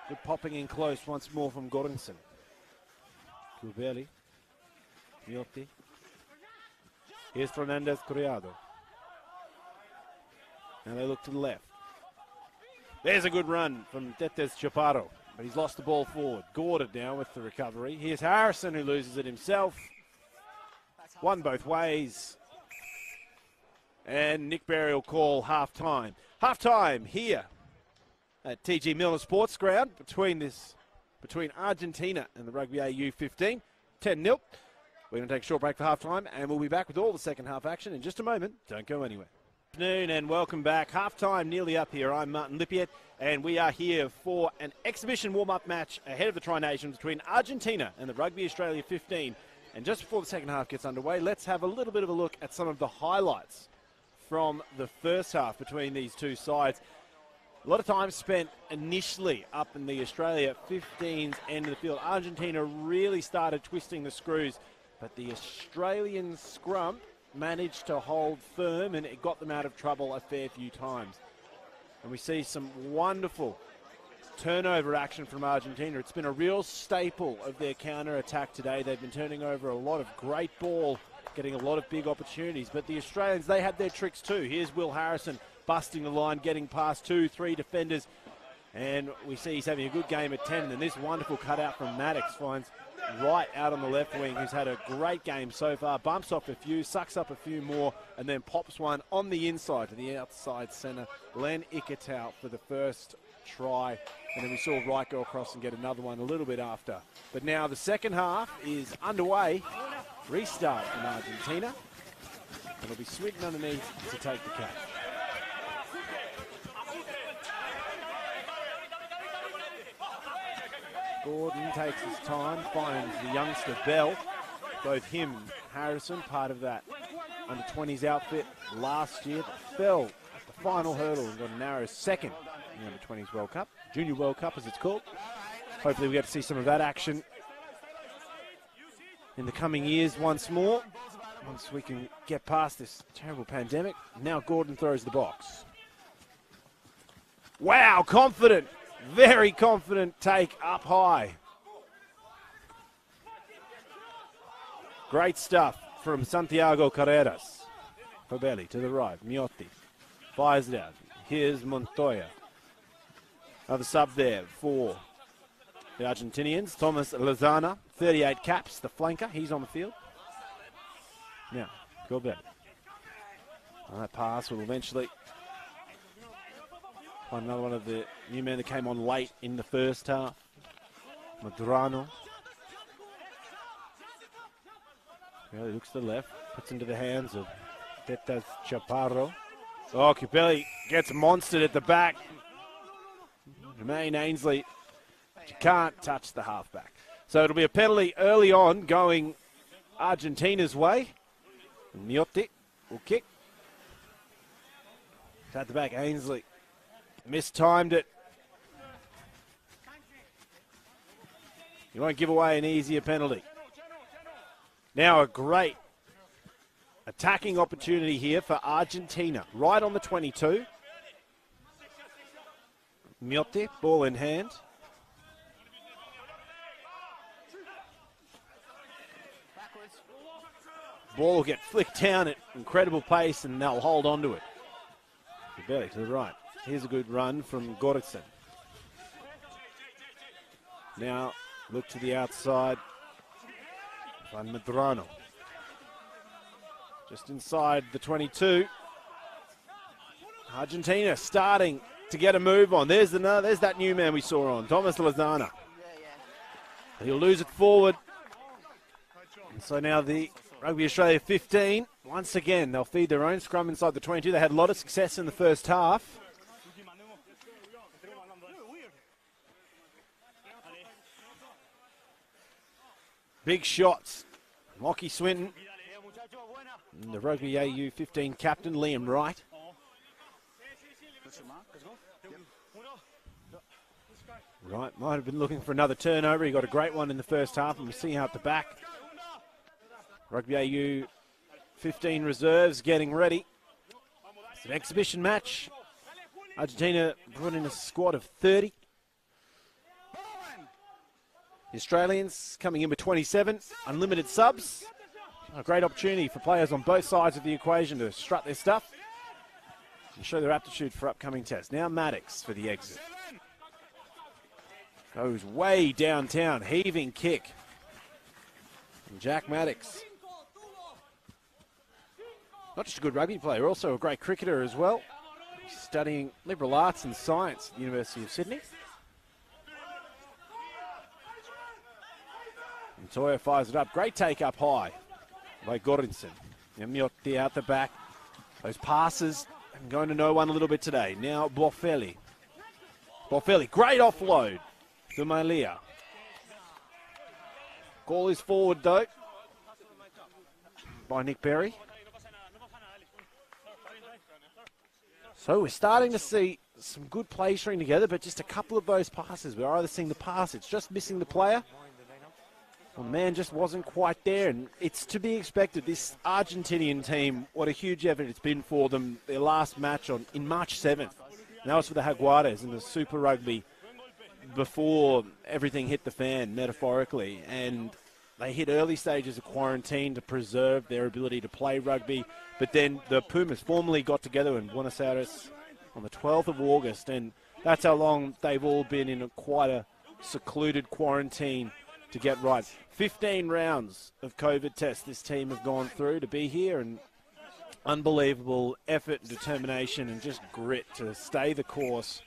Good popping in close once more from Goranson. Kubeli. Yotti. Here's Fernandez Criado. Now they look to the left. There's a good run from Tetes Chaparro, but he's lost the ball forward. Gordon now with the recovery. Here's Harrison, who loses it himself. Won both ways. And Nick Berry will call half-time. Half-time here at TG Milner Sports Ground between Argentina and the Rugby AU 15. 10-0. We're going to take a short break for half-time, and we'll be back with all the second half action in just a moment. Don't go anywhere. Good afternoon and welcome back. Half-time nearly up here. I'm Martin Lippiet, and we are here for an exhibition warm-up match ahead of the Tri-Nations between Argentina and the Rugby Australia 15. And just before the second half gets underway, let's have a little bit of a look at some of the highlights from the first half between these two sides. A lot of time spent initially up in the Australia 15's end of the field. Argentina really started twisting the screws, but the Australian scrum managed to hold firm, and it got them out of trouble a fair few times. And we see some wonderful turnover action from Argentina. It's been a real staple of their counter-attack today. They've been turning over a lot of great ball, getting a lot of big opportunities. But the Australians, they had their tricks too. Here's Will Harrison busting the line, getting past 2-3 defenders. And we see he's having a good game at 10. And this wonderful cutout from Maddox finds right out on the left wing, who's had a great game so far. Bumps off a few, sucks up a few more, and then pops one on the inside to the outside centre. Len Ikitau for the first try. And then we saw Wright go across and get another one a little bit after. But now the second half is underway. Restart in Argentina. And it'll be Swinton underneath to take the catch. Gordon takes his time, finds the youngster Bell. Both him and Harrison, part of that under-20s outfit last year, that fell at the final hurdle and got a narrow second in the under-20s World Cup, Junior World Cup as it's called. Hopefully we get to see some of that action in the coming years once more, once we can get past this terrible pandemic. Now Gordon throws the box. Wow, confident. Very confident take up high. Great stuff from Santiago Carreras. Fabelli to the right. Miotti fires it out. Here's Montoya. Another sub there for the Argentinians. Thomas Lozana, 38 caps, the flanker. He's on the field. Now, Gilbert. That pass will eventually find another one of the new men that came on late in the first half. Madrano. Well, he looks to the left, puts into the hands of Tetas Chaparro. Oh, Cupelli gets monstered at the back. Jermaine Ainsley, you can't touch the halfback. So it'll be a penalty early on going Argentina's way. Miotti will kick. At the back, Ainsley mistimed it. You won't give away an easier penalty. Now a great attacking opportunity here for Argentina. Right on the 22. Miotti, ball in hand. Ball will get flicked down at incredible pace and they'll hold on to it. Belly to the right. Here's a good run from Goritsen. Now look to the outside. Van Medrano. Just inside the 22. Argentina starting to get a move on. There's that new man we saw on, Thomas Lozana. He'll lose it forward. And so now the Rugby Australia 15, once again, they'll feed their own scrum inside the 22. They had a lot of success in the first half. Big shots. Lockie Swinton, and the Rugby AU 15 captain, Liam Wright. Wright might have been looking for another turnover. He got a great one in the first half, and we see out the back. Rugby AU 15 reserves getting ready. It's an exhibition match. Argentina brought in a squad of 30. The Australians coming in with 27, unlimited subs. A great opportunity for players on both sides of the equation to strut their stuff and show their aptitude for upcoming tests. Now Maddox for the exit. Goes way downtown, heaving kick. And Jack Maddox. Not just a good rugby player, also a great cricketer as well. He's studying liberal arts and science at the University of Sydney. And Toya fires it up. Great take up high by Gorinson. Now Miotti out the back. Those passes going to no one a little bit today. Now Boffelli. Boffelli, great offload to Malia. Call is forward though by Nick Berry. So we're starting to see some good play string together, but just a couple of those passes. We're either seeing the pass, it's just missing the player. Well, the man just wasn't quite there, and it's to be expected. This Argentinian team, what a huge effort it's been for them. Their last match in March 7th. And that was for the Jaguares in the Super Rugby before everything hit the fan, metaphorically. And they hit early stages of quarantine to preserve their ability to play rugby. But then the Pumas formally got together in Buenos Aires on the 12th of August, and that's how long they've all been in quite a secluded quarantine to get right. 15 rounds of COVID tests this team have gone through to be here, and unbelievable effort and determination and just grit to stay the course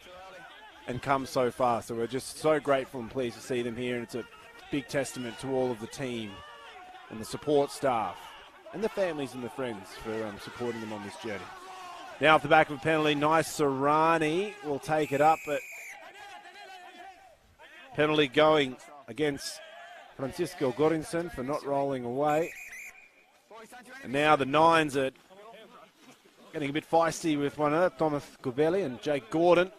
and come so far. So we're just so grateful and pleased to see them here, and it's a big testament to all of the team and the support staff and the families and the friends for supporting them on this journey. Now off the back of a penalty, nice Serrani will take it up, but penalty going against Francisco Gorinson for not rolling away. And now the Nines are getting a bit feisty with one another, Thomas Gubelli and Jake Gordon.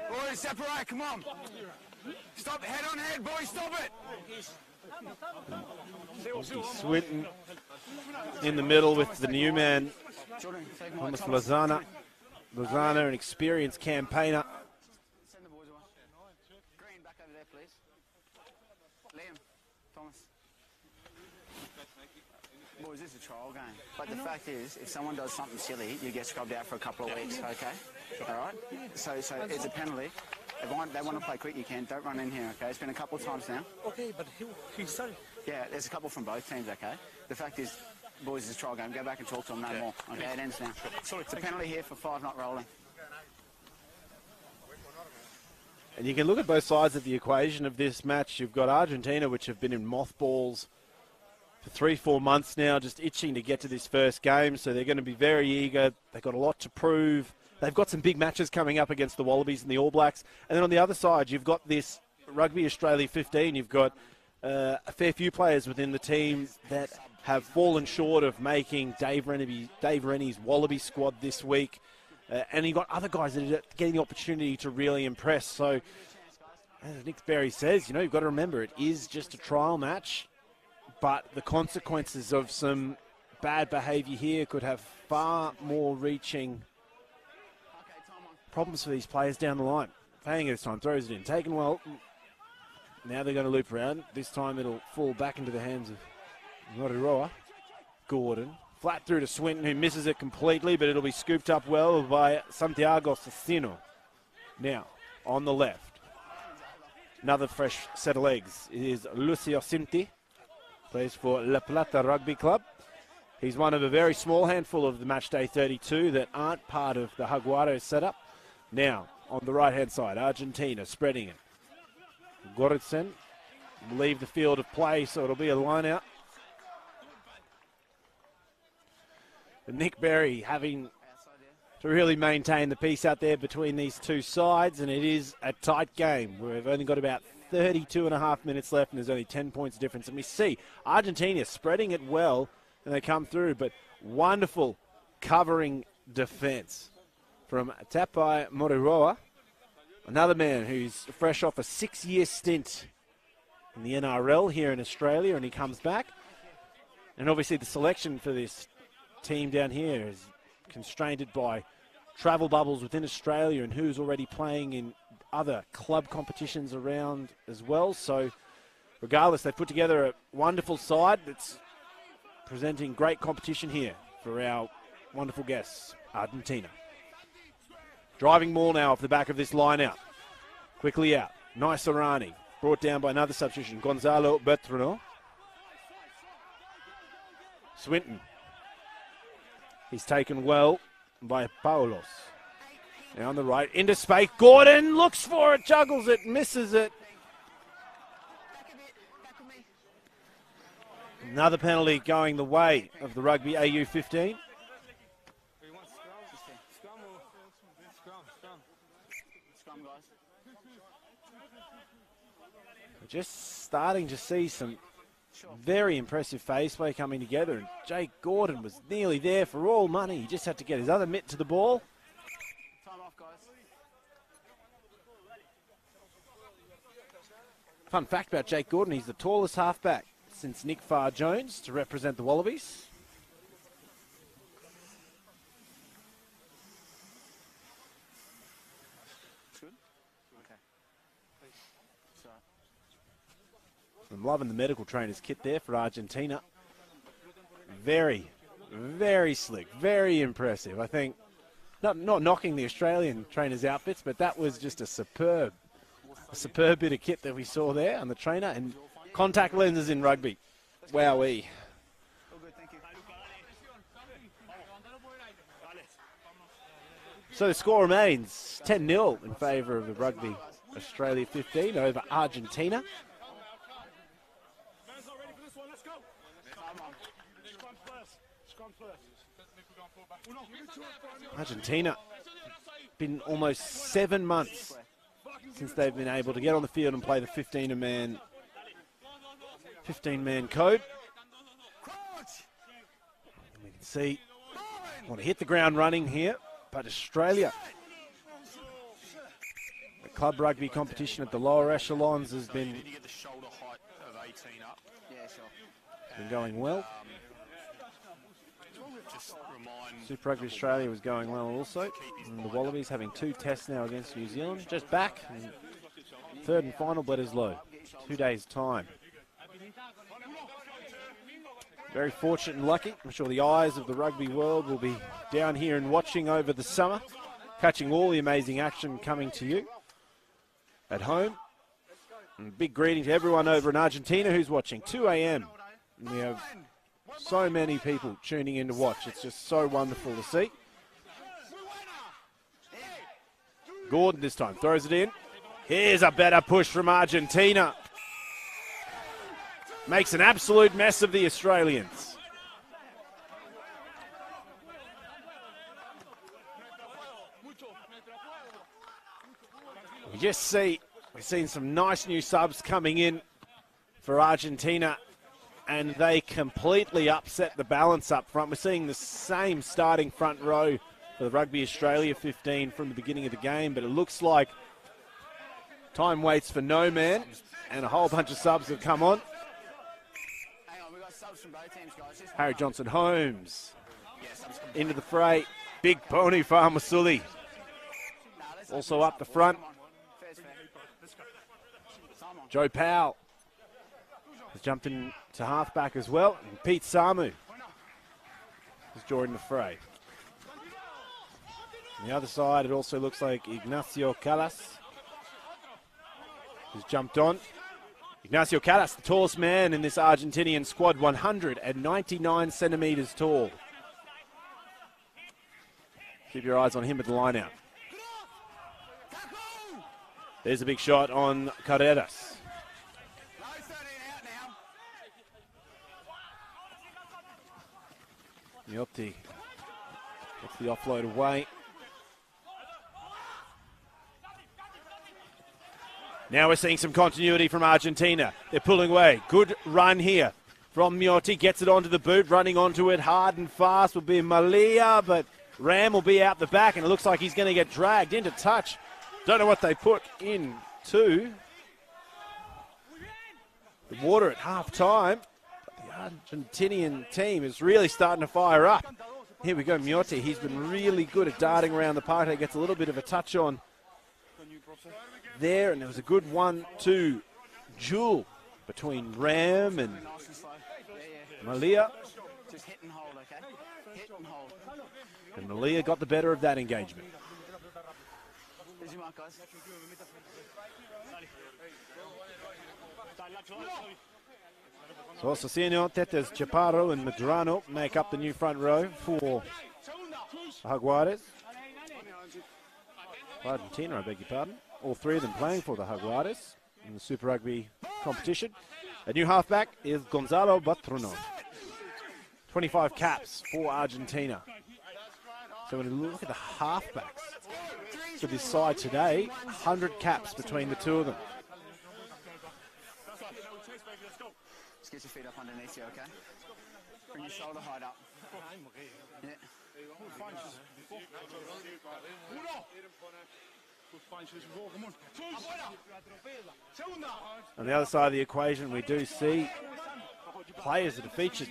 Boys, separate, come on. Stop, head on head, boys, stop it. Swinton in the middle with the new man, Thomas Lozana. Lozana, an experienced campaigner. Send the boys on. Green, back over there, please. Liam, Thomas. Boys, this is a trial game. But the fact is, if someone does something silly, you get scrubbed out for a couple of weeks, okay? All right? So it's a penalty. They want to play quick, you can. Don't run in here, okay? It's been a couple of times now. Okay, but he's sorry. Yeah, there's a couple from both teams, okay? The fact is, boys, it's a trial game. Go back and talk to them, no more. Okay, it ends now. Sorry, It's a penalty here for 5 not rolling. And you can look at both sides of the equation of this match. You've got Argentina, which have been in mothballs for 3-4 months now, just itching to get to this first game. So they're going to be very eager. They've got a lot to prove. They've got some big matches coming up against the Wallabies and the All Blacks. And then on the other side, you've got this Rugby Australia 15. You've got a fair few players within the team that have fallen short of making Dave Rennie's Wallaby squad this week. And you've got other guys that are getting the opportunity to really impress. So, as Nick Berry says, you've got to remember, it is just a trial match. But the consequences of some bad behaviour here could have far more reaching problems for these players down the line. Fang this time throws it in. Taken well. Now they're going to loop around. This time it'll fall back into the hands of Moriroa. Gordon. Flat through to Swinton, who misses it completely, but it'll be scooped up well by Santiago Cecino. Now, on the left, another fresh set of legs is Lucio Cinti. Plays for La Plata Rugby Club. He's one of a very small handful of the matchday 32 that aren't part of the Jaguares setup. Now, on the right-hand side, Argentina spreading it. Goritsen will leave the field of play, so it'll be a line-out. Nick Berry having to really maintain the peace out there between these two sides, and it is a tight game. We've only got about 32.5 minutes left, and there's only 10 points difference. And we see Argentina spreading it well, and they come through, but wonderful covering defence from Tapai Moriroa, another man who's fresh off a 6-year stint in the NRL here in Australia, and he comes back. And obviously the selection for this team down here is constrained by travel bubbles within Australia and who's already playing in other club competitions around as well. So regardless, they've put together a wonderful side that's presenting great competition here for our wonderful guests, Argentina. Driving maul now off the back of this line out. Quickly out. Nice Arani. Brought down by another substitution, Gonzalo Bertrano. Swinton. He's taken well by Paulos. Now on the right, into space. Gordon looks for it, juggles it, misses it. Another penalty going the way of the Rugby AU 15. We're just starting to see some very impressive phase play coming together, and Jake Gordon was nearly there for all money. He just had to get his other mitt to the ball. Time off, guys. Fun fact about Jake Gordon, he's the tallest halfback since Nick Farr-Jones to represent the Wallabies. Good? Okay. So, I'm loving the medical trainer's kit there for Argentina. Very, very slick, very impressive. I think, not knocking the Australian trainers' outfits, but that was just a superb bit of kit that we saw there on the trainer. And contact lenses in rugby. Wowee. all good, thank you. So the score remains 10-0 in favour of the Rugby Australia 15 over Argentina. Argentina, been almost 7 months since they've been able to get on the field and play the 15-man code. We can see, want to hit the ground running here, but Australia, the club rugby competition at the lower echelons has been 18 up. Yeah, sure. Been going well. Just remind Super Rugby Australia was going well also. And the Wallabies having 2 tests now against New Zealand. Just back. And third and final Bledisloe. 2 days' time. Very fortunate and lucky. I'm sure the eyes of the rugby world will be down here and watching over the summer, catching all the amazing action coming to you at home. And big greeting to everyone over in Argentina who's watching. 2 a.m. And we have so many people tuning in to watch. It's just so wonderful to see. Gordon this time throws it in. Here's a better push from Argentina. Makes an absolute mess of the Australians. You just see, we've seen some nice new subs coming in for Argentina, and they completely upset the balance up front. We're seeing the same starting front row for the Rugby Australia 15 from the beginning of the game, but it looks like time waits for no man, and a whole bunch of subs have come on. Harry Johnson-Holmes into the fray. Big Pony Farmasuli also up the front. Joe Powell has jumped in to halfback as well. And Pete Samu has joined the fray. On the other side, it also looks like Ignacio Callas has jumped on. Ignacio Callas, the tallest man in this Argentinian squad, 199 centimetres tall. Keep your eyes on him at the line out. There's a big shot on Carreras. Miotti gets the offload away. Now we're seeing some continuity from Argentina. They're pulling away. Good run here from Miotti. Gets it onto the boot. Running onto it hard and fast will be Malia, but Ram will be out the back, and it looks like he's going to get dragged into touch. Don't know what they put into the water at half-time. But the Argentinian team is really starting to fire up. Here we go, Miotti. He's been really good at darting around the park. He gets a little bit of a touch on there, and there was a good 1-2 duel between Ram and Malia. Just hit and hold, okay? Hit and hold. And Malia got the better of that engagement. Here's your mark, guys. So Assassino, Tetes, Chaparro and Medrano make up the new front row for Jaguares. Argentina, I beg your pardon. All 3 of them playing for the Jaguares in the Super Rugby competition. A new halfback is Gonzalo Batruno. 25 caps for Argentina. So when you look at the halfbacks for this side today, 100 caps between the 2 of them. Just get your feet up underneath you, okay? Bring your shoulder height up. Yeah. On the other side of the equation, we do see players that have featured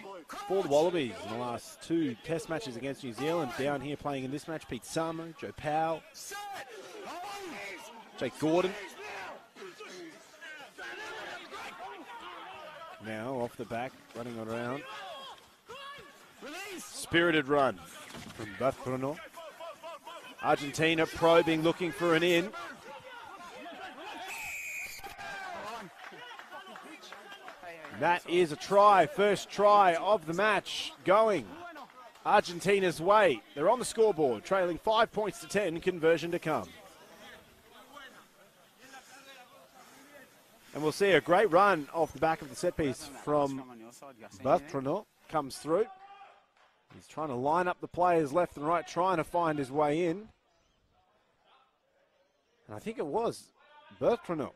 for the Wallabies in the last 2 test matches against New Zealand. Down here playing in this match, Pete Samu, Joe Powell, Jake Gordon. Now off the back, running around. Spirited run from Bathruno. Argentina probing, looking for an in. That is a try, first try of the match going Argentina's way. They're on the scoreboard, trailing 5 points to 10, conversion to come. And we'll see a great run off the back of the set piece from Bathruno. Comes through. He's trying to line up the players left and right, trying to find his way in. And I think it was Bathruno.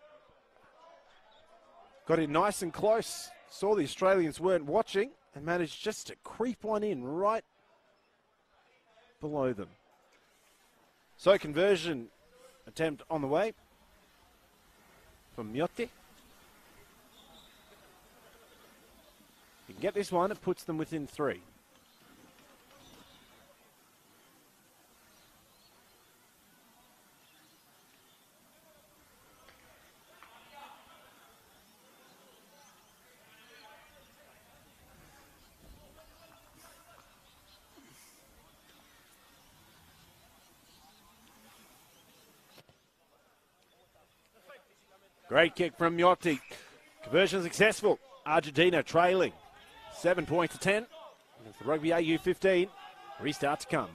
Got in nice and close, saw the Australians weren't watching, and managed just to creep on in right below them. So conversion attempt on the way from Miotti. Get this one, it puts them within 3. Great kick from Miotti. Conversion successful. Argentina trailing 7 points to 10 against the Rugby AU 15. Restart to come.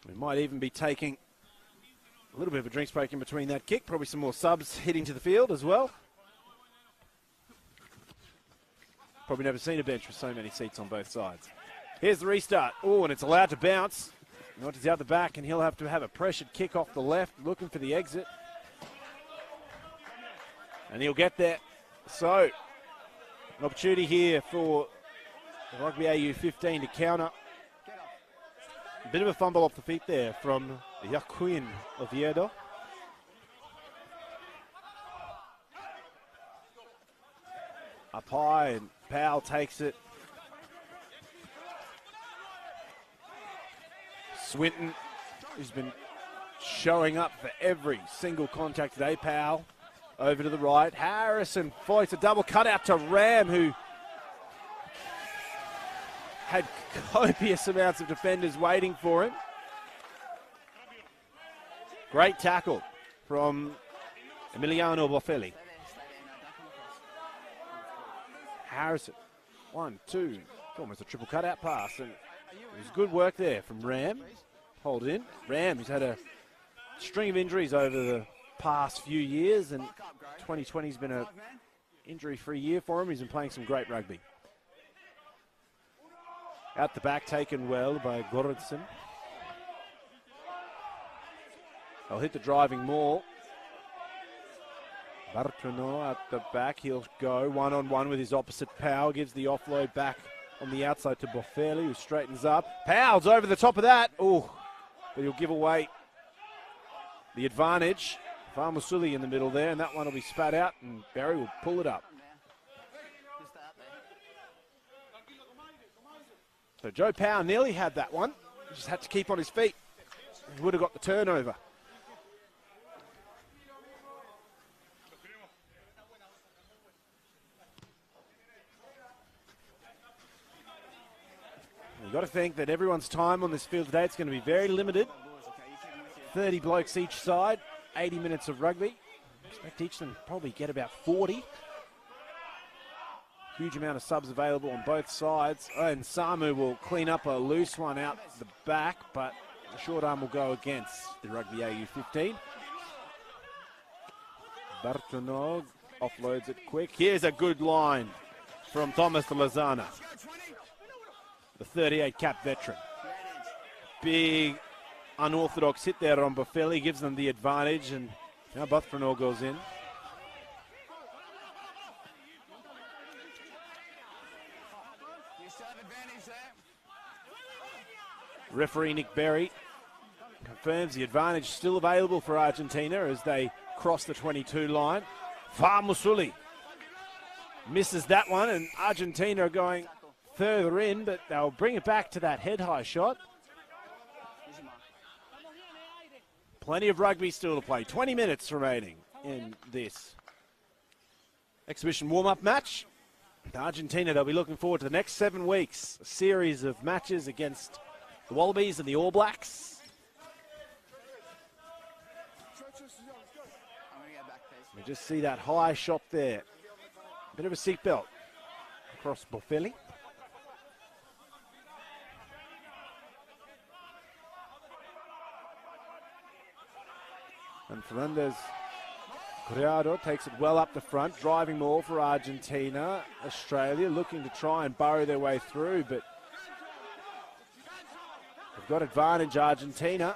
We might even be taking a little bit of a drinks break in between that kick. Probably some more subs heading to the field as well. Probably never seen a bench with so many seats on both sides. Here's the restart. Oh, and it's allowed to bounce. Noti's out the back, and he'll have to have a pressured kick off the left, looking for the exit. And he'll get there. So, an opportunity here for the Rugby AU 15 to counter. A bit of a fumble off the feet there from Joaquin Oviedo. Up high, and Powell takes it. Swinton, who's been showing up for every single contact today. Powell over to the right. Harrison fights a double cutout to Ram, who had copious amounts of defenders waiting for him. Great tackle from Emiliano Boffelli. Harrison, 1, 2, almost a triple cutout pass, and it was good work there from Ram. Hold in. Ram, who's had a string of injuries over the past few years, and 2020's been an injury-free year for him. He's been playing some great rugby. Out the back, taken well by Gorodson. They'll hit the driving maul. Bartrano at the back. He'll go one-on-one with his opposite Powell. Gives the offload back on the outside to Boffelli, who straightens up. Powell's over the top of that. Oh, but he'll give away the advantage. Farmusuli in the middle there, and that one will be spat out, and Barry will pull it up. So Joe Powell nearly had that one. He just had to keep on his feet. He would have got the turnover. You've got to think that everyone's time on this field today, it's going to be very limited. 30 blokes each side, 80 minutes of rugby. Expect each of them to probably get about 40. Huge amount of subs available on both sides. And Samu will clean up a loose one out the back, but the short arm will go against the Rugby AU 15. Bartonog offloads it quick. Here's a good line from Thomas Lozana, the 38 cap veteran. Big unorthodox hit there on Boffelli, gives them the advantage, and now Bartonog goes in. Referee Nick Berry confirms the advantage still available for Argentina as they cross the 22 line. Farmusuli misses that one, and Argentina are going further in, but they'll bring it back to that head-high shot. Plenty of rugby still to play. 20 minutes remaining in this exhibition warm-up match. Argentina, they'll be looking forward to the next 7 weeks. A series of matches against the Wallabies and the All Blacks. We just see that high shot there. Bit of a seatbelt across Boffelli. And Fernandez Criado takes it well up the front, driving more for Argentina. Australia looking to try and burrow their way through, but they've got advantage, Argentina.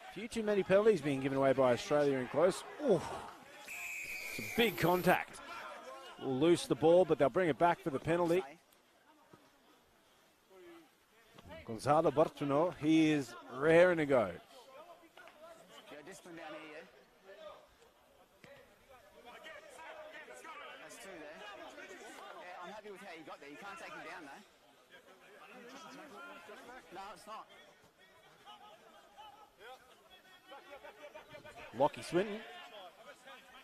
A few too many penalties being given away by Australia in close. Ooh, some big contact. Will loose the ball, but they'll bring it back for the penalty. Gonzalo Bartuno, he is raring to go. happy with how you got there. You can't take him down, though. No, it's not. Lockie Swinton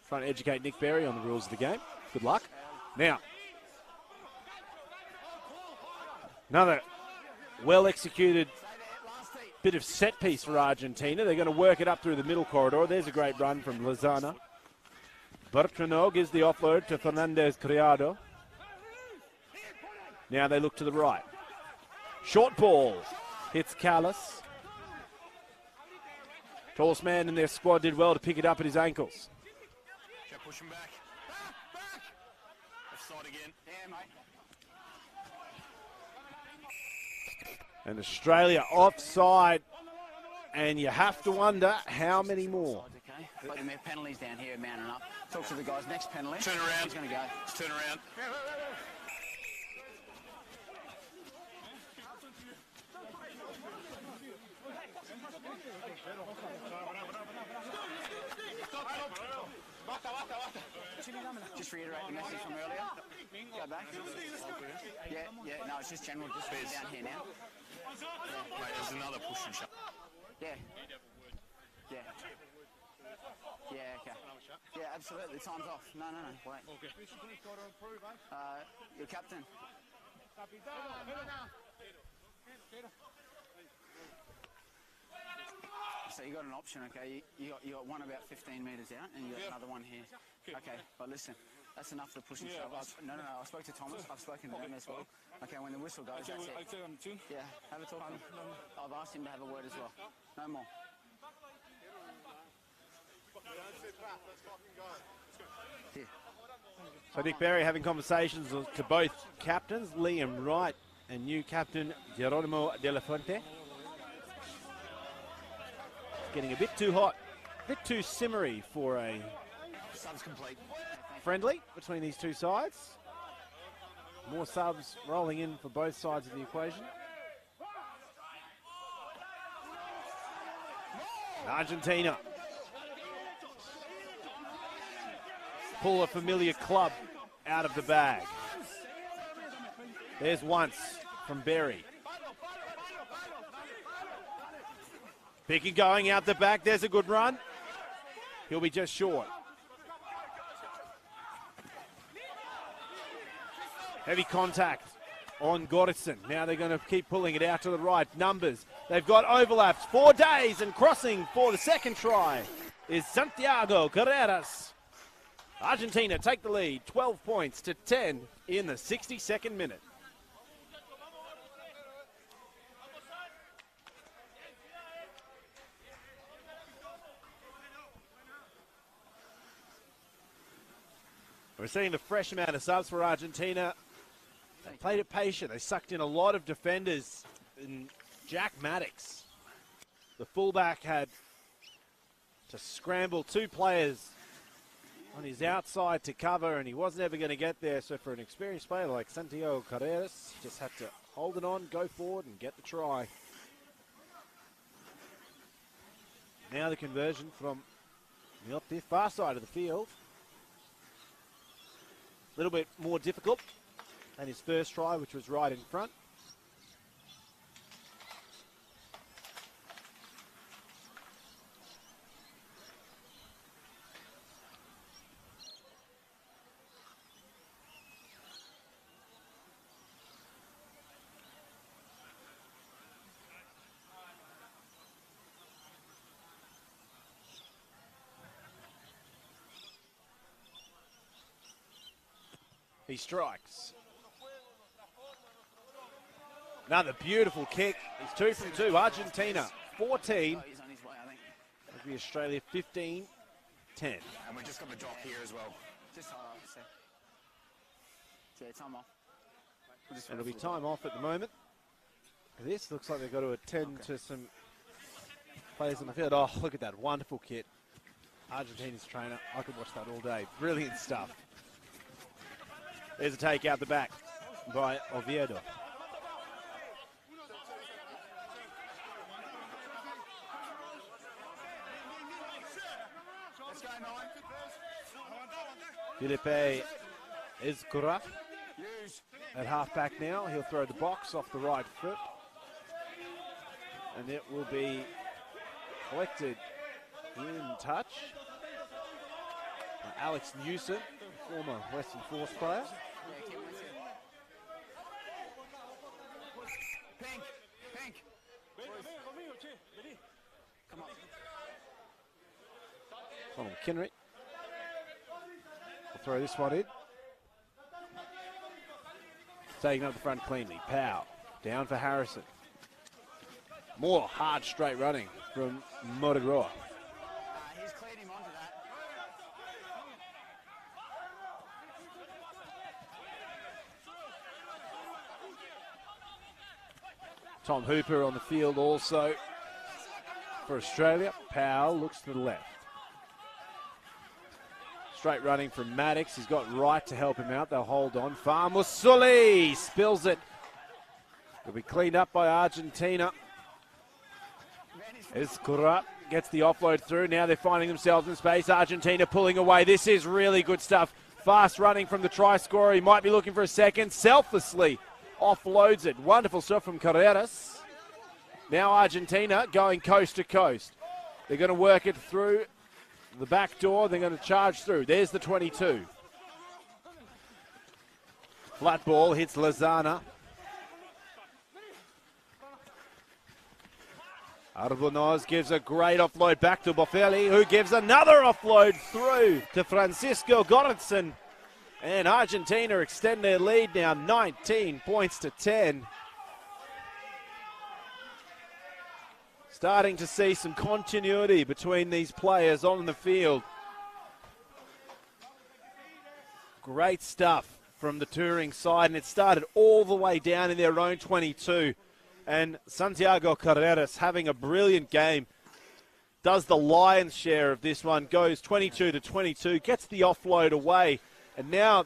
trying to educate Nick Berry on the rules of the game. Good luck. Now, another well-executed bit of set piece for Argentina. They're going to work it up through the middle corridor. There's a great run from Lozana. Bertrano gives the offload to Fernandez Criado. Now they look to the right. Short ball hits Callis. Tallest man in their squad did well to pick it up at his ankles. Kept pushing back. Back! Offside again. Yeah, mate. And Australia offside. And you have to wonder how many more. Okay. But their penalties down here are mounting up. Talk to the guys. Next penalty. Turn around. He's going to go. Turn around. Just reiterate the message from earlier. Go back. Yeah, no, it's just general. Just down here now. Mate, there's another push and shove. Yeah. Yeah. Yeah, okay. Yeah, absolutely. Time's off. No, wait. Your captain. So you got an option, okay? You got one about 15 metres out, and you got another one here. Okay, but listen, that's enough for push and shove. No, I spoke to Thomas. I've spoken to them as well. Okay, when the whistle goes, that's it. Yeah, have a talk to him. I've asked him to have a word as well. No more. Here. So Nick Berry having conversations to both captains, Liam Wright and new captain Geronimo De La Fuente. Getting a bit too hot, a bit too simmery for a Subs complete. friendly between these two sides. More subs rolling in for both sides of the equation. Argentina pull a familiar club out of the bag. There's once from Berry. Picky going out the back. There's a good run. He'll be just short. Heavy contact on Gorisson. Now they're going to keep pulling it out to the right. Numbers. They've got overlaps. 4 days and crossing for the second try is Santiago Carreras. Argentina take the lead. 12 points to 10 in the 62nd minute. We're seeing the fresh amount of subs for Argentina. They played it patient. They sucked in a lot of defenders. And Jack Maddox, the fullback, had to scramble 2 players on his outside to cover, and he wasn't ever going to get there. So for an experienced player like Santiago Carreras, just had to hold it on, go forward, and get the try. Now the conversion from the far side of the field. A little bit more difficult than his first try, which was right in front. He strikes. Another beautiful kick. He's 2 from 2. Argentina 14. He's on his way, I think. That'll be Australia 15-10. And we just got the dock here as well. Just hold on a sec. Yeah, time off. It'll be time off at the moment. This looks like they've got to attend to some players on the field. Oh, look at that wonderful kit. Argentina's trainer. I could watch that all day. Brilliant stuff. There's a take out the back by Oviedo. Let's go, 9. Felipe Ezcura at halfback now. He'll throw the box off the right foot. And it will be collected in touch. Alex Newson, former Western Force player. Pink, pink. Come on. Donald McKinley. We'll throw this one in. Taking up the front cleanly. Powell down for Harrison. More hard straight running from Motoroa. He's cleared him onto that. Tom Hooper on the field also for Australia. Powell looks to the left. Straight running from Maddox. He's got right to help him out. They'll hold on. Farmusuli spills it. It'll be cleaned up by Argentina. Escura gets the offload through. Now they're finding themselves in space. Argentina pulling away. This is really good stuff. Fast running from the try scorer. He might be looking for a second. Selflessly offloads it. Wonderful stuff from Carreras. Now Argentina going coast to coast. They're going to work it through the back door. They're going to charge through. There's the 22. Flat ball hits Lozana. Arbonoz gives a great offload back to Boffelli, who gives another offload through to Francisco Goranson. And Argentina extend their lead now 19 points to 10. Starting to see some continuity between these players on the field. Great stuff from the touring side, and it started all the way down in their own 22. And Santiago Carreras having a brilliant game. Does the lion's share of this one, goes 22 to 22, gets the offload away. And now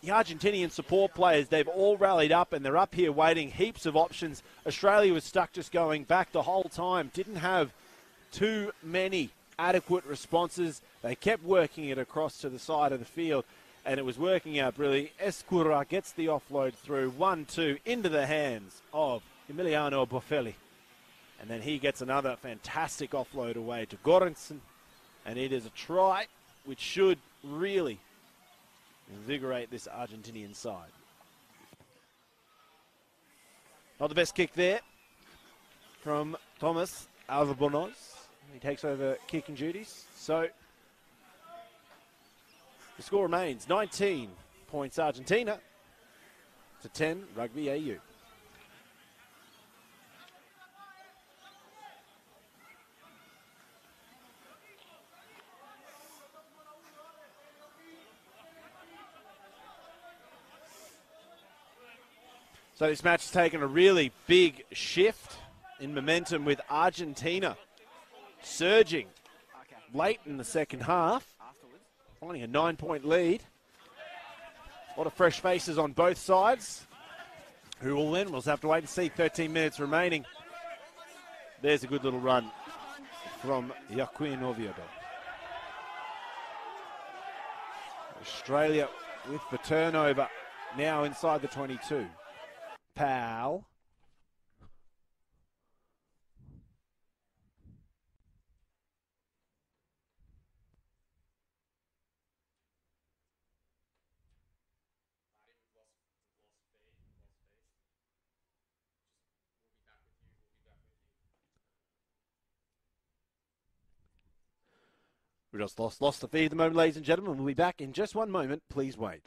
the Argentinian support players, they've all rallied up and they're up here waiting. Heaps of options. Australia was stuck just going back the whole time. Didn't have too many adequate responses. They kept working it across to the side of the field, and it was working out brilliantly. Escura gets the offload through. 1-2 into the hands of Emiliano Boffelli. And then he gets another fantastic offload away to Goranson. And it is a try which should really invigorate this Argentinian side. Not the best kick there from Thomas Albonoz. He takes over kicking duties. So the score remains 19 points Argentina to 10 Rugby AU. So this match has taken a really big shift in momentum with Argentina surging late in the second half, finding a 9-point lead. A lot of fresh faces on both sides. Who will win? We'll have to wait and see. 13 minutes remaining. There's a good little run from Joaquin Oviedo. Australia with the turnover now inside the 22. Powell. We just lost the feed at the moment, ladies and gentlemen. We'll be back in just one moment. Please wait.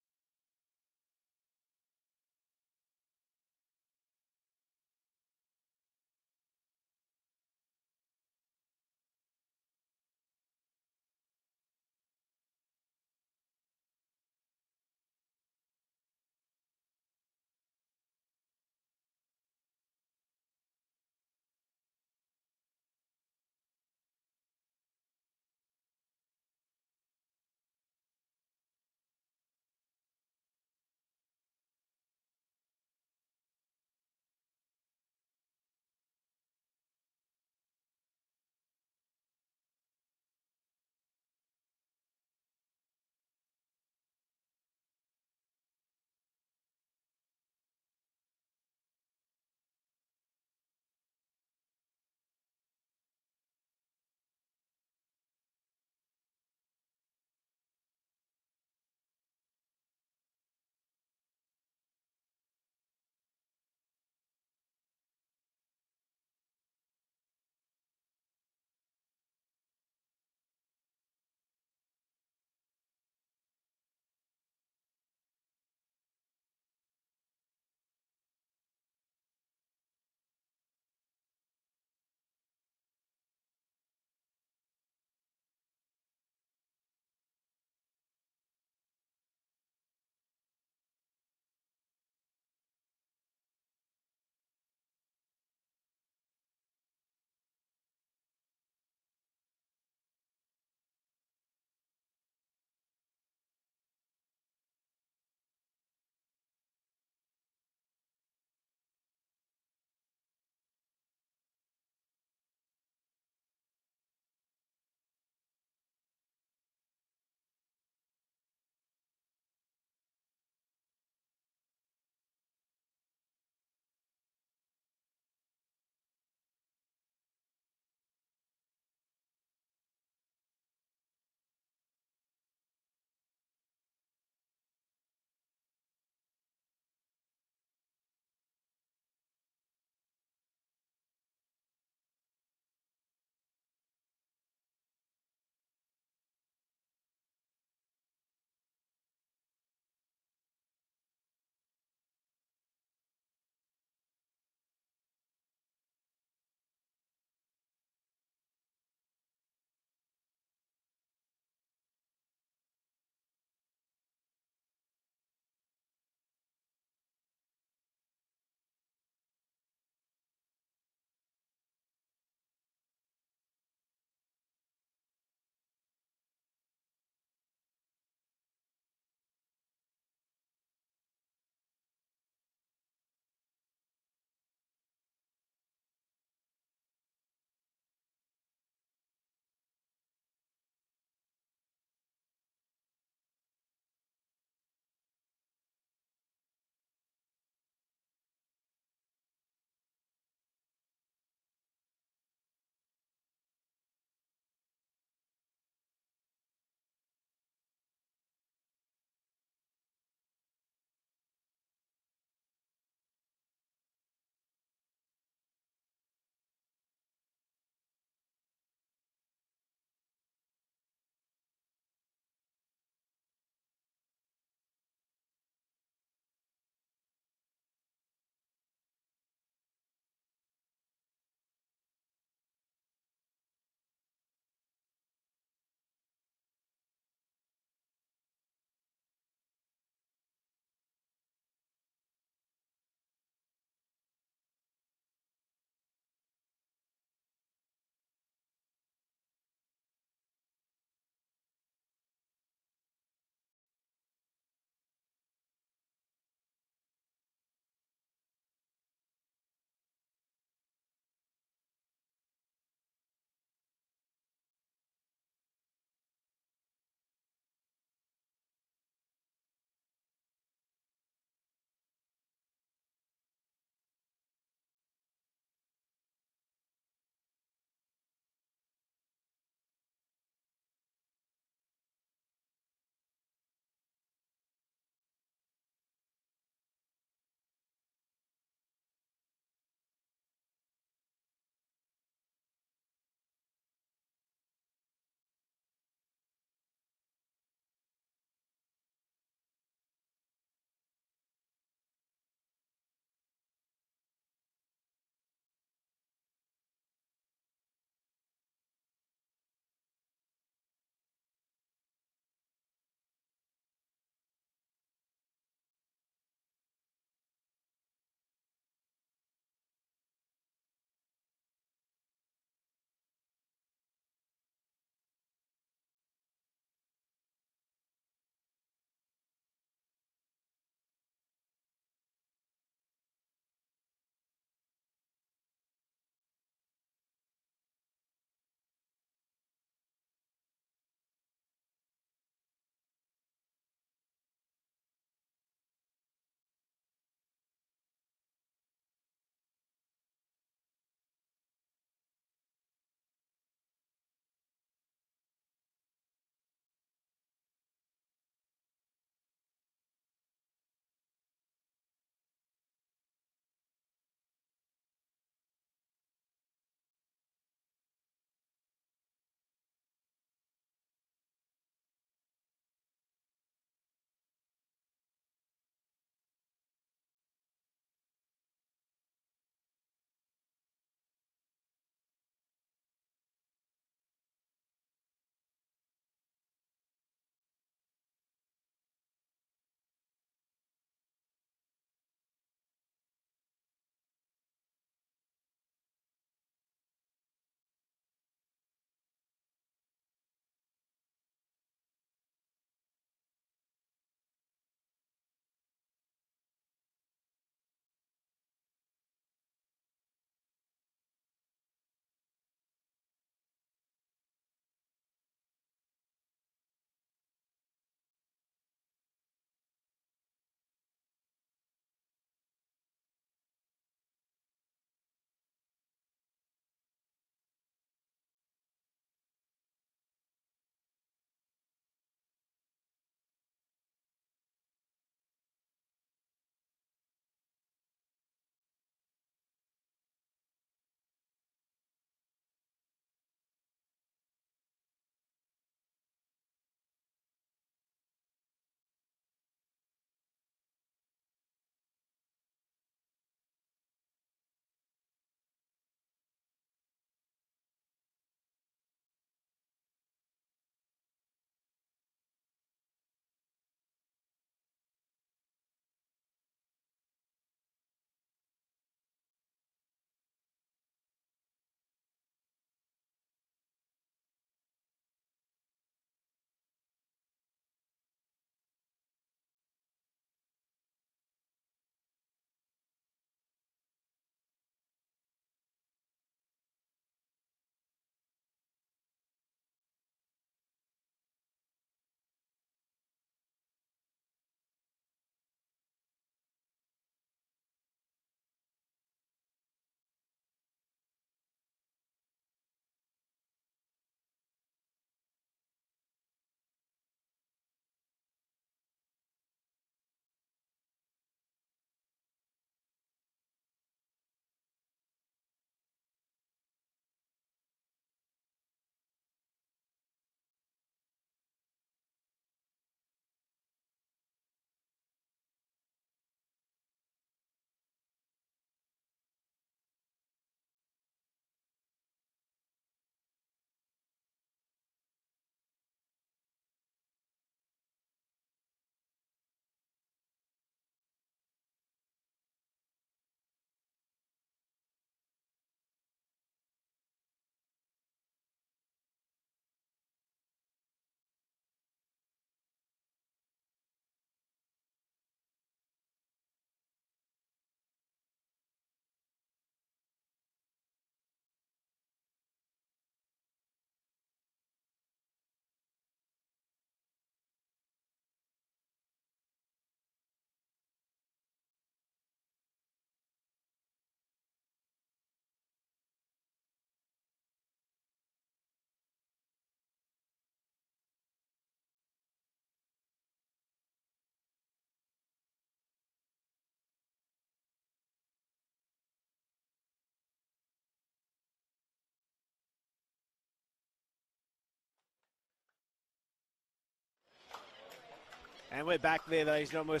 And we're back there, ladies and gentlemen.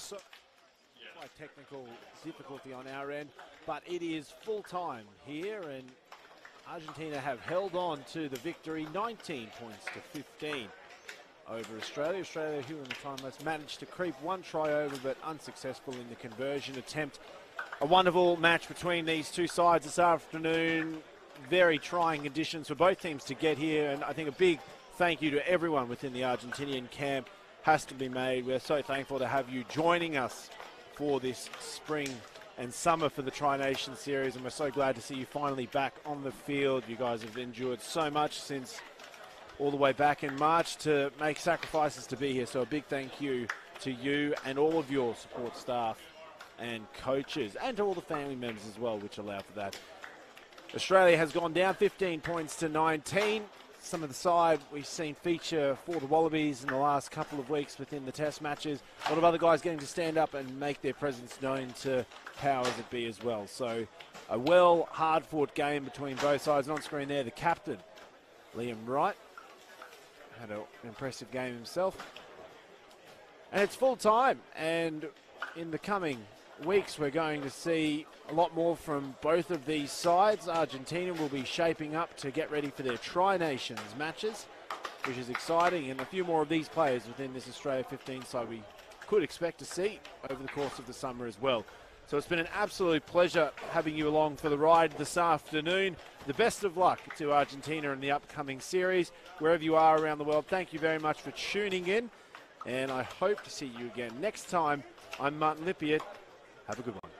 Quite technical difficulty on our end, but it is full time here, and Argentina have held on to the victory, 19 points to 15 over Australia. Australia, who in the time less, managed to creep one try over, but unsuccessful in the conversion attempt. A wonderful match between these two sides this afternoon. Very trying conditions for both teams to get here, and I think a big thank you to everyone within the Argentinian camp has to be made. We're so thankful to have you joining us for this spring and summer for the Tri-Nation Series, and we're so glad to see you finally back on the field. You guys have endured so much since all the way back in March to make sacrifices to be here, so a big thank you to you and all of your support staff and coaches, and to all the family members as well, which allow for that. Australia has gone down 15 points to 19. Some of the side we've seen feature for the Wallabies in the last couple of weeks within the test matches. A lot of other guys getting to stand up and make their presence known to powers that be as well. So a well hard-fought game between both sides. And on screen there, the captain, Liam Wright, had an impressive game himself. And it's full time, and in the coming weeks we're going to see a lot more from both of these sides. Argentina will be shaping up to get ready for their Tri-Nations matches, which is exciting, and a few more of these players within this Australia 15 side we could expect to see over the course of the summer as well. So it's been an absolute pleasure having you along for the ride this afternoon. The best of luck to Argentina in the upcoming series. Wherever you are around the world, thank you very much for tuning in, and I hope to see you again next time. I'm Martin Lippiett. Have a good one.